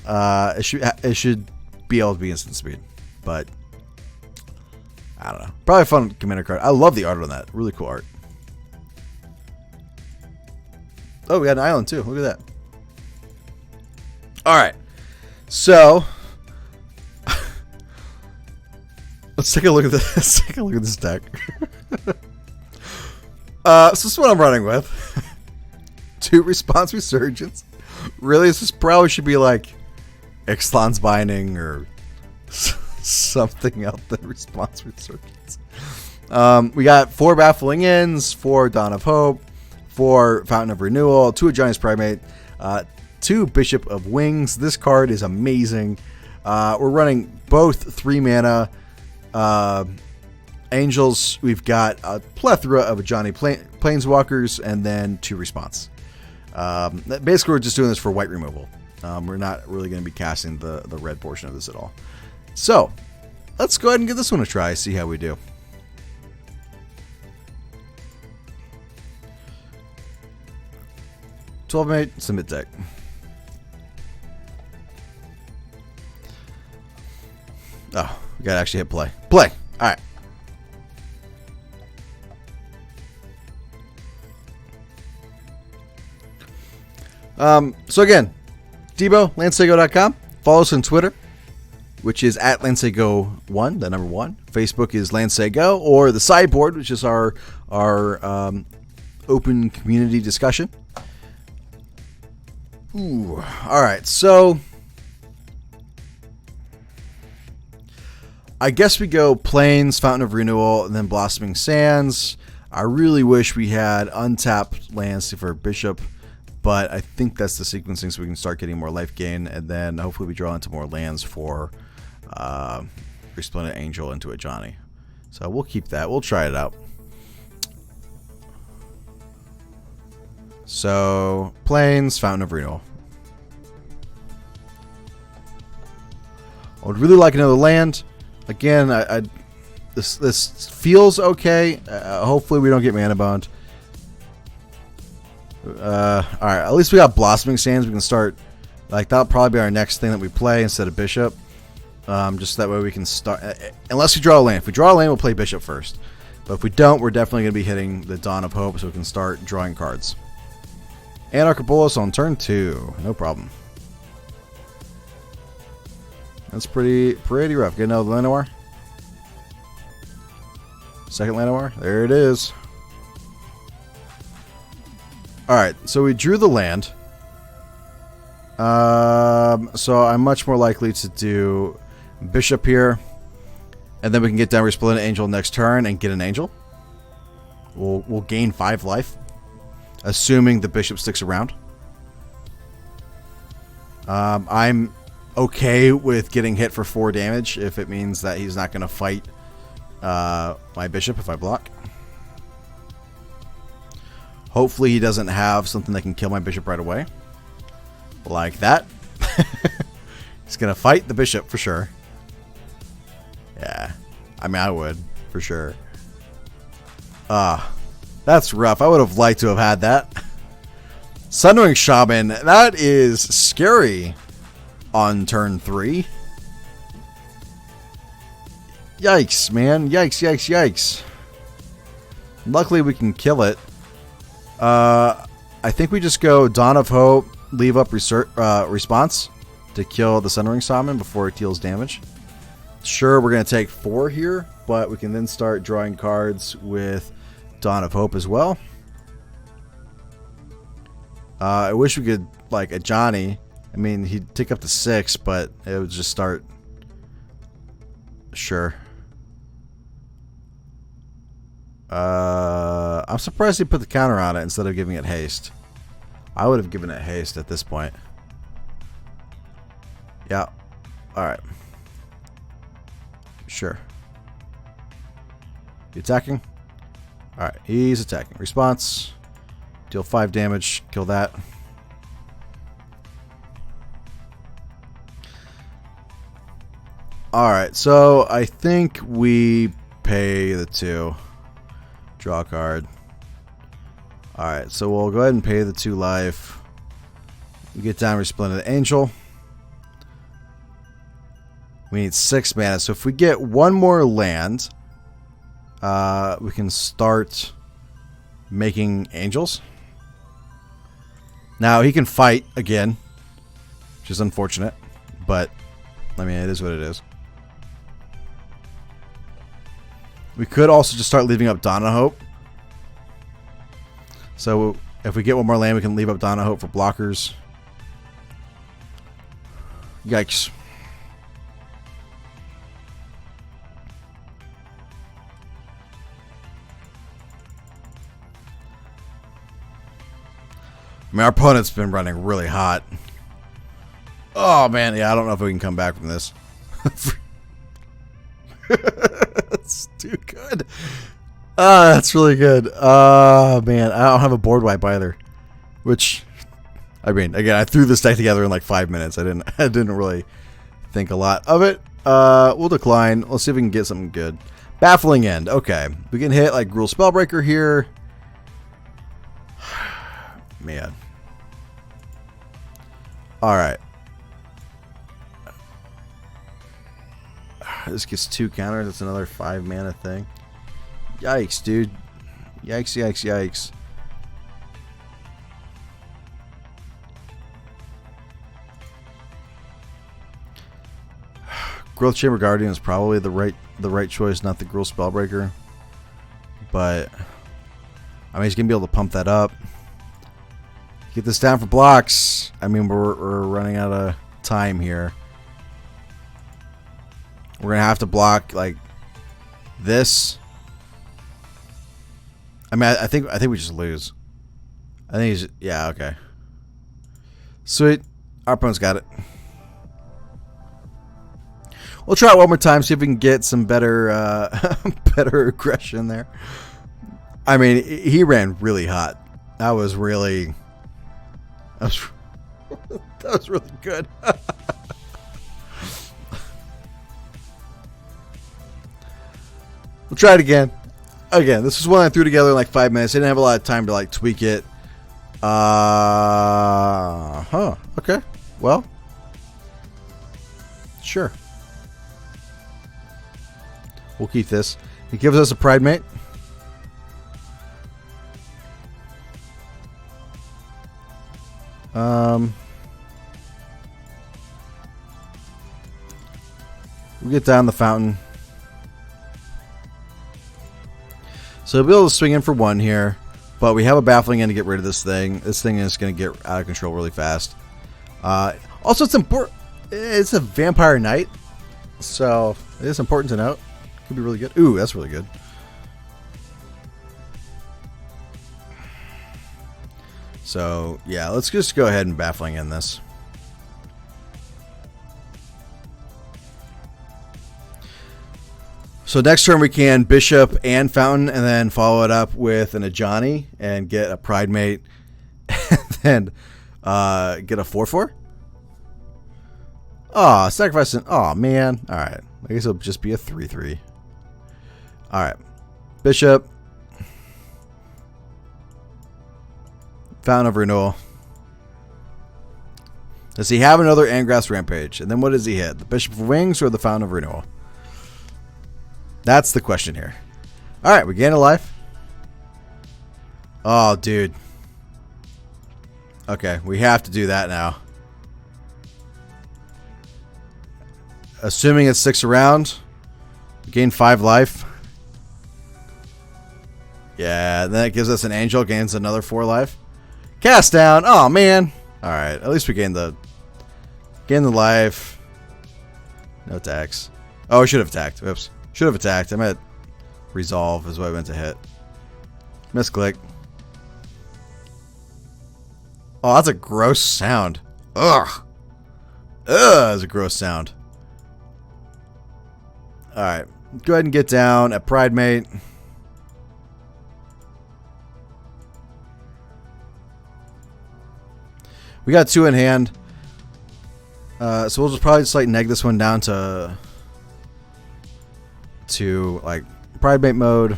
It should be able to be instant speed, but I don't know. Probably a fun commander card. I love the art on that. Really cool art. Oh, we got an island too. Look at that. All right, so let's take a look at this. Let's take a look at this deck. So this is what I'm running with. 2 Response Resurgence. Really, this probably should be like Ixalan's Binding or something else than Response Resurgence. We got 4 Baffling Inns, 4 Dawn of Hope, 4 Fountain of Renewal, 2 Giant's Primate, 2 Bishop of Wings. This card is amazing. We're running both 3 mana Angels. We've got a plethora of Ajani Planeswalkers and then 2 Response. Basically, we're just doing this for white removal. We're not really going to be casting the red portion of this at all. So, let's go ahead and give this one a try, see how we do. $12 submit deck. Oh, we gotta actually hit play. Play! Alright. So again, Debo, LandSayGo.com. Follow us on Twitter, which is at LandSayGo1, the number 1. Facebook is LandSayGo, or the sideboard, which is our open community discussion. Alright, so I guess we go Plains, Fountain of Renewal, and then Blossoming Sands. I really wish we had untapped lands for Bishop, but I think that's the sequencing so we can start getting more life gain, and then hopefully we draw into more lands for Resplendent Angel into a Johnny. So we'll keep that. We'll try it out. So, Plains, Fountain of Renewal. I would really like another land. Again, this feels okay. Hopefully we don't get mana bound. Alright, at least we got Blossoming Sands. We can start, like, that'll probably be our next thing that we play instead of Bishop. Just that way we can start, unless we draw a land. If we draw a land, we'll play Bishop first. But if we don't, we're definitely going to be hitting the Dawn of Hope so we can start drawing cards. And Arcbow on turn 2. No problem. That's pretty rough. Get another Llanowar. Second Llanowar. There it is. Alright, so we drew the land. So I'm much more likely to do Bishop here. And then we can get down Resplendent Angel next turn and get an Angel. We'll gain 5 life. Assuming the Bishop sticks around. I'm okay with getting hit for 4 damage if it means that he's not going to fight my Bishop if I block. Hopefully he doesn't have something that can kill my Bishop right away. Like that. He's going to fight the Bishop for sure. Yeah. I mean, I would. For sure. That's rough. I would have liked to have had that. Sundering Shaman. That is scary on turn 3. Yikes, man. Yikes, yikes, yikes. Luckily, we can kill it. I think we just go Dawn of Hope, leave up response to kill the Sundering Shaman before it deals damage. Sure, we're going to take 4 here, but we can then start drawing cards with Dawn of Hope as well. I wish we could, like, a Johnny. I mean, he'd take up to 6, but it would just start. Sure. I'm surprised he put the counter on it instead of giving it haste. I would have given it haste at this point. Yeah. Alright. Sure. You attacking? Alright, he's attacking. Response. Deal 5 damage. Kill that. Alright, so I think we pay the 2. Draw a card. Alright, so we'll go ahead and pay the 2 life. We get down Resplendent Angel. We need 6 mana, so if we get 1 more land, we can start making angels. Now, he can fight again, which is unfortunate, but, I mean, it is what it is. We could also just start leaving up Dawn of Hope. So, if we get 1 more land, we can leave up Dawn of Hope for blockers. Yikes. I mean, our opponent's been running really hot. Oh, man. Yeah, I don't know if we can come back from this. That's too good. That's really good. Man. I don't have a board wipe either. Which, I mean, again, I threw this deck together in like 5 minutes. I didn't really think a lot of it. We'll decline. Let's see if we can get something good. Baffling End. Okay. We can hit like Gruul Spellbreaker here. Man. Alright. This gets 2 counters. That's another 5 mana thing. Yikes, dude. Yikes, yikes, yikes. Growth Chamber Guardian is probably the right choice, not the Gruul Spellbreaker. But I mean, he's gonna be able to pump that up. Get this down for blocks. I mean, we're running out of time here. We're gonna have to block like this. I mean, I think we just lose. I think he's, yeah, okay. Sweet. Our opponent's got it. We'll try it one more time, see if we can get some better better aggression there. I mean, he ran really hot. That was really that was really good. We'll try it again. Again, this is one I threw together in like 5 minutes. I didn't have a lot of time to like tweak it. Okay. Well, sure. We'll keep this. It gives us a pride mate. We get down the fountain. So we'll be able to swing in for 1 here. But we have a baffling in to get rid of this thing. This thing is going to get out of control really fast. Also, it's important. It's a vampire knight. So it is important to note. Could be really good. Ooh, that's really good. So, yeah, let's just go ahead and baffling in this. So next turn we can Bishop and Fountain and then follow it up with an Ajani and get a Pride Mate and then get a 4/4. Oh, sacrificing. Oh, man. All right. I guess it'll just be a 3/3. All right. Bishop. Fountain of Renewal. Does he have another Angrass Rampage? And then what does he hit? The Bishop of Wings or the Fountain of Renewal? That's the question here. All right, we gain a life. Oh, dude. Okay, we have to do that now. Assuming it sticks around, we gain 5 life. Yeah, then it gives us an angel, gains another 4 life. Cast down. Oh man. All right, at least we gain the life. No attacks. Oh, I should have attacked. Oops. Should have attacked. I meant resolve is what I meant to hit. Misclick. Oh, that's a gross sound. Ugh. Ugh, that's a gross sound. Alright. Go ahead and get down at Pride Mate. We got 2 in hand. So we'll just probably just like neg this one down to like Pride Mate mode.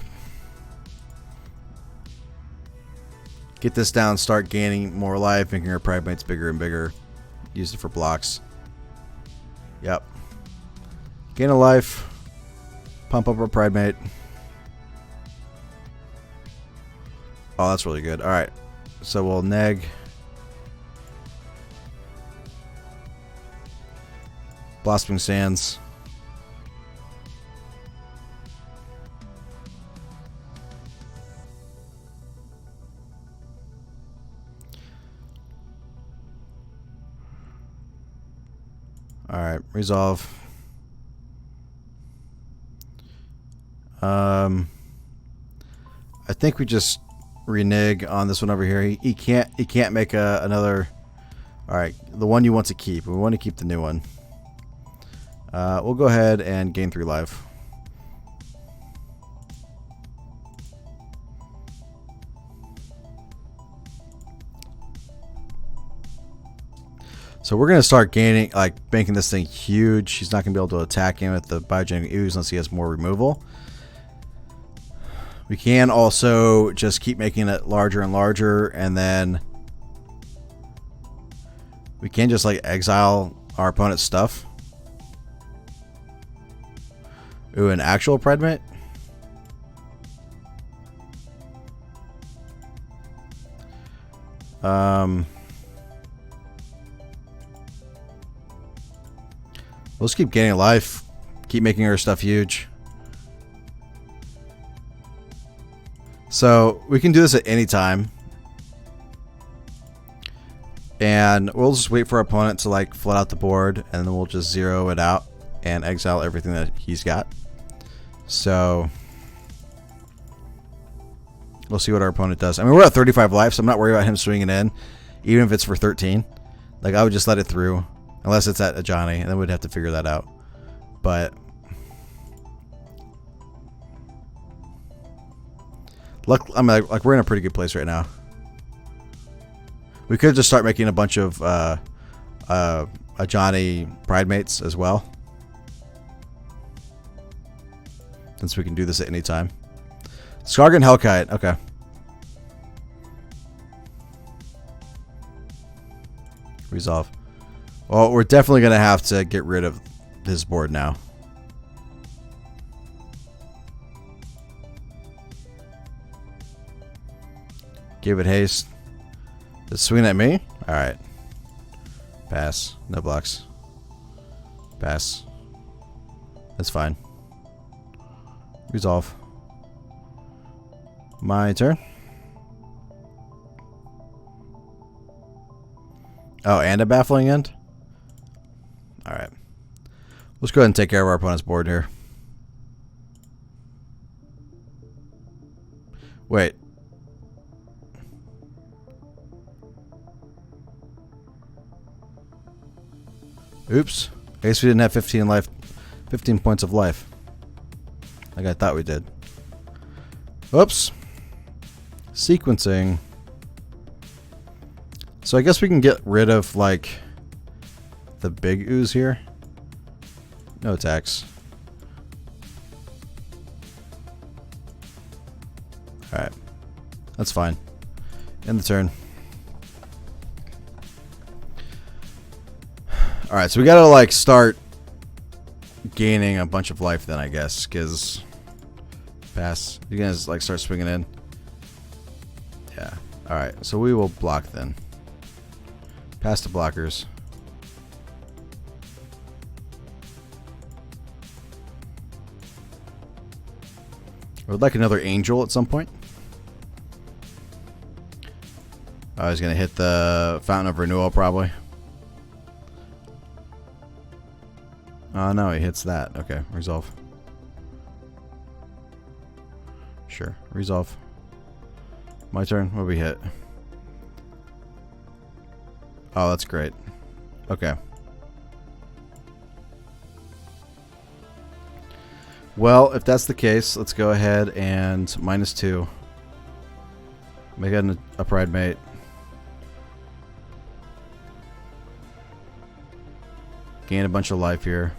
Get this down, start gaining more life, making our Pride Mates bigger and bigger. Use it for blocks. Yep. Gain a life. Pump up our Pride Mate. Oh, that's really good. Alright. So we'll neg. Blossoming Sands. Alright, resolve. I think we just renege on this one over here. He can't make another. Alright, the one you want to keep. We want to keep the new one. We'll go ahead and gain 3 life. So we're going to start gaining, like, making this thing huge. He's not going to be able to attack him with the Biogenic Ooze unless he has more removal. We can also just keep making it larger and larger, and then we can just, like, exile our opponent's stuff. Ooh, an actual Pride Mate? We'll just keep gaining life. Keep making our stuff huge. So, we can do this at any time. And we'll just wait for our opponent to, like, flood out the board. And then we'll just zero it out. and exile everything that he's got. So we'll see what our opponent does. I mean, we're at 35 life, so I'm not worried about him swinging in, even if it's for 13. Like, I would just let it through, unless it's at a Johnny, and then we'd have to figure that out. But look, I mean, like we're in a pretty good place right now. We could just start making a bunch of a Johnny Pride Mates as well, since we can do this at any time. Skargan Hellkite, okay. Resolve. Well, we're definitely going to have to get rid of this board now. Give it haste. Just swing at me? Alright. Pass. No blocks. Pass. That's fine. Resolve. My turn. Oh, and a baffling end? Alright. Let's go ahead and take care of our opponent's board here. Wait. Oops. I guess we didn't have 15 points of life. Like I thought we did. Oops. Sequencing. So I guess we can get rid of, like, the big ooze here. No attacks. Alright. That's fine. End the turn. Alright, so we gotta, like, start gaining a bunch of life then, I guess, because... Pass. You guys, like, start swinging in. Yeah. Alright, so we will block then. Pass the blockers. I would like another angel at some point. I was going to hit the Fountain of Renewal probably. Oh no, he hits that. Okay, resolve. Sure, resolve. My turn. What do we hit? Oh, that's great. Okay. Well, if that's the case, let's go ahead and -2. Make it a Pride Mate. Gain a bunch of life here.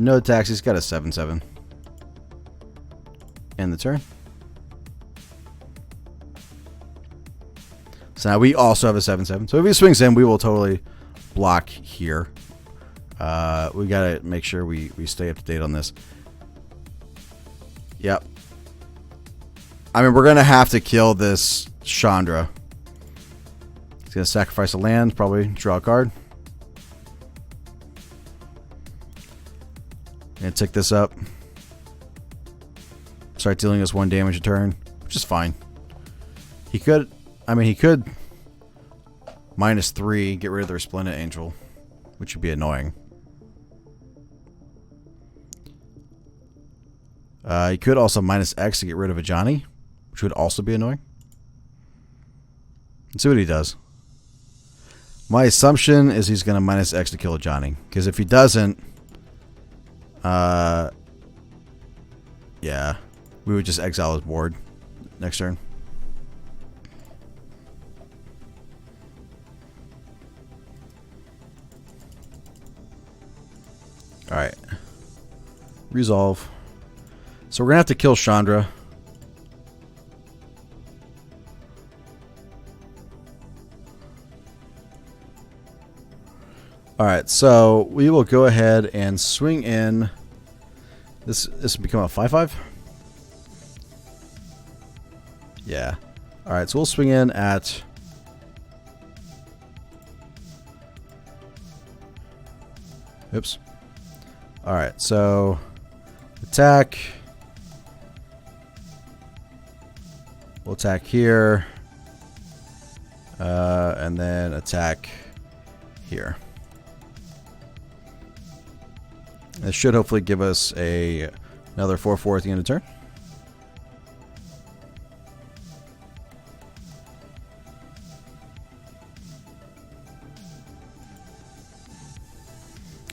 No attacks. He's got a 7/7. End the turn. So now we also have a 7/7. So if he swings in, we will totally block here. We gotta make sure we stay up to date on this. Yep. I mean, we're gonna have to kill this Chandra. He's gonna sacrifice a land, probably draw a card. And tick this up. Start dealing us 1 damage a turn, which is fine. He could, I mean, he could -3, get rid of the Resplendent Angel, which would be annoying. He could also -X to get rid of a Johnny, which would also be annoying. Let's see what he does. My assumption is he's going to -X to kill a Johnny, because if he doesn't, yeah, we would just exile his board next turn. Alright. Resolve. So we're going to have to kill Chandra. Alright, so we will go ahead and swing in. This will become a 5/5? Yeah. Alright, so we'll swing in at... Oops. Alright, so... Attack. We'll attack here. And then attack here. This should hopefully give us another 4/4 at the end of turn.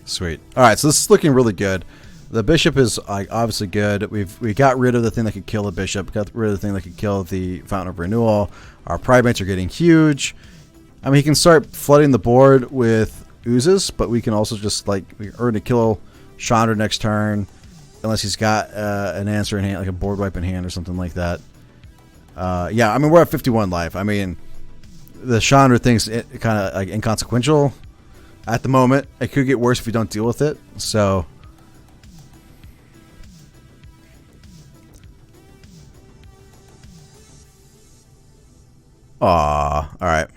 Sweet. All right, so this is looking really good. The bishop is obviously good. We got rid of the thing that could kill the bishop. Got rid of the thing that could kill the Fountain of Renewal. Our primates are getting huge. I mean, he can start flooding the board with oozes, but we can also just we earn to kill Chandra next turn, unless he's got an answer in hand, like a board wipe in hand or something like that. Yeah, I mean, we're at 51 life. I mean, the Chandra thing's kind of like inconsequential at the moment. It could get worse if we don't deal with it. So, all right.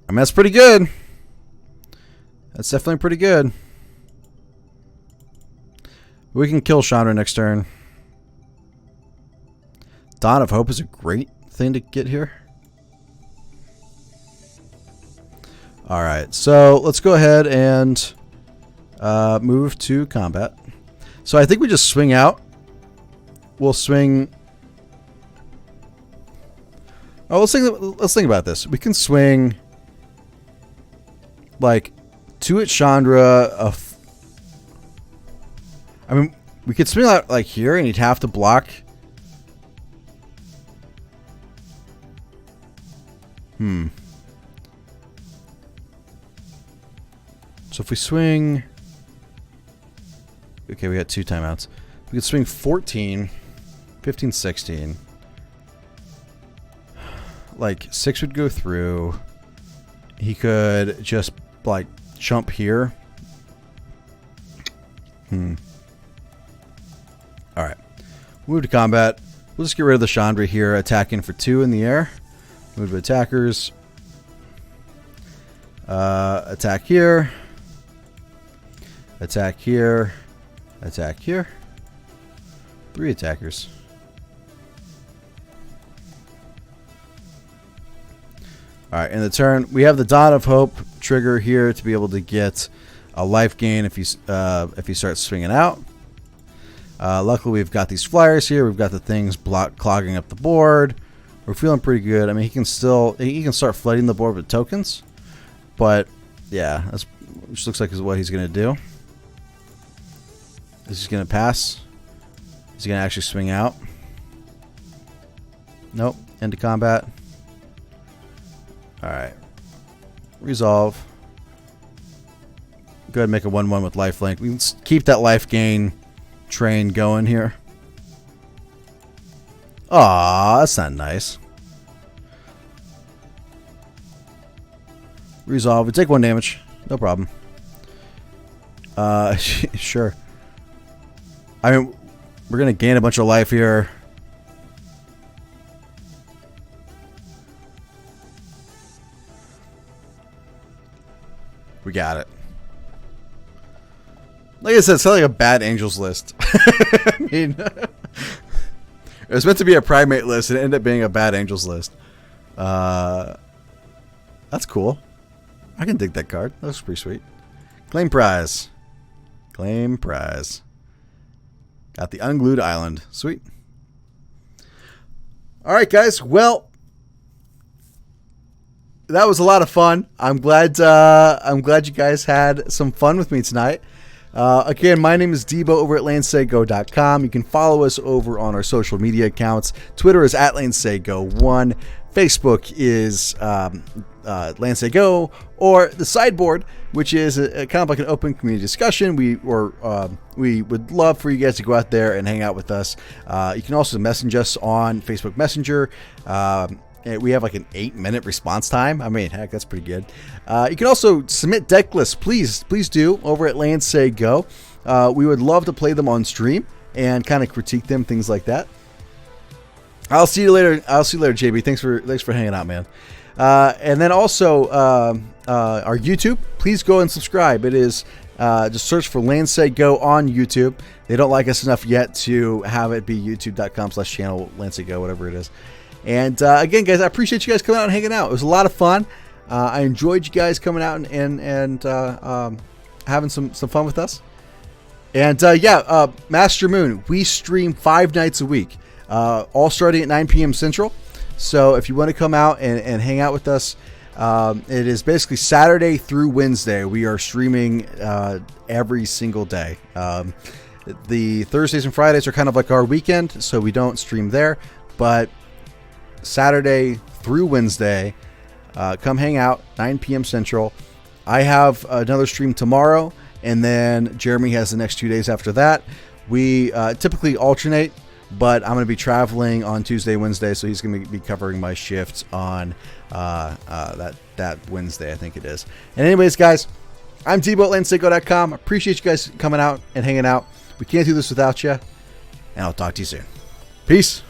I mean, that's pretty good. That's definitely pretty good. We can kill Chandra next turn. Dawn of Hope is a great thing to get here. Alright, so let's go ahead and move to combat. So I think we just swing out. We'll swing... Oh, let's think about this. We can swing like 2 at Chandra. I mean, we could swing out like here, and he'd have to block. So if we swing... Okay, we got 2 timeouts. We could swing 14, 15, 16. Like, 6 would go through. He could just, like, jump here. Alright. Move to combat. We'll just get rid of the Chandra here, attacking for 2 in the air. Move to attackers. Attack here. Attack here. Attack here. 3 attackers. Alright, in the turn, we have the Dawn of Hope trigger here to be able to get a life gain if he starts swinging out. Luckily, we've got these flyers here. We've got the things clogging up the board. We're feeling pretty good. I mean, he can start flooding the board with tokens. But, yeah, which looks like is what he's going to do. Is he going to pass? Is he going to actually swing out? Nope. Into combat. Alright. Resolve. Go ahead and make a 1/1 with lifelink. We can keep that life gain train going here. Aw, that's not nice. Resolve. We take 1 damage. No problem. Sure. I mean, we're going to gain a bunch of life here. We got it. Like I said, it's not like a bad angels list. I mean, it was meant to be a primate list, and it ended up being a bad angels list. That's cool. I can dig that card. That looks pretty sweet. Claim prize. Claim prize. Got the unglued island. Sweet. All right, guys. Well, that was a lot of fun. I'm glad you guys had some fun with me tonight. Again, my name is Debo over at LandSayGo.com. You can follow us over on our social media accounts. Twitter is at LandSayGo1. Facebook is LandSayGo, or the sideboard, which is kind of like an open community discussion. We would love for you guys to go out there and hang out with us. You can also message us on Facebook Messenger. We have like an 8-minute response time. I mean, heck, that's pretty good. You can also submit deck lists. Please do, over at LandSayGo. We would love to play them on stream and kind of critique them, things like that. I'll see you later. JB. Thanks for hanging out, man. And then also our YouTube. Please go and subscribe. It is just search for LandSayGo on YouTube. They don't like us enough yet to have it be youtube.com/channel LandSayGo, whatever it is. And again, guys, I appreciate you guys coming out and hanging out. It was a lot of fun. I enjoyed you guys coming out and having some fun with us. And Master Moon, we stream 5 nights a week, all starting at 9 p.m. Central. So if you want to come out and hang out with us, it is basically Saturday through Wednesday. We are streaming every single day. The Thursdays and Fridays are kind of like our weekend, so we don't stream there. But Saturday through Wednesday, come hang out, 9 p.m. Central. I have another stream tomorrow, and then Jeremy has the next 2 days after that. We typically alternate, but I'm going to be traveling on Tuesday, Wednesday, so he's going to be covering my shifts on that Wednesday, I think it is. And anyways, guys, I'm Debo at LandSayGo.com. Appreciate you guys coming out and hanging out. We can't do this without you, and I'll talk to you soon. Peace.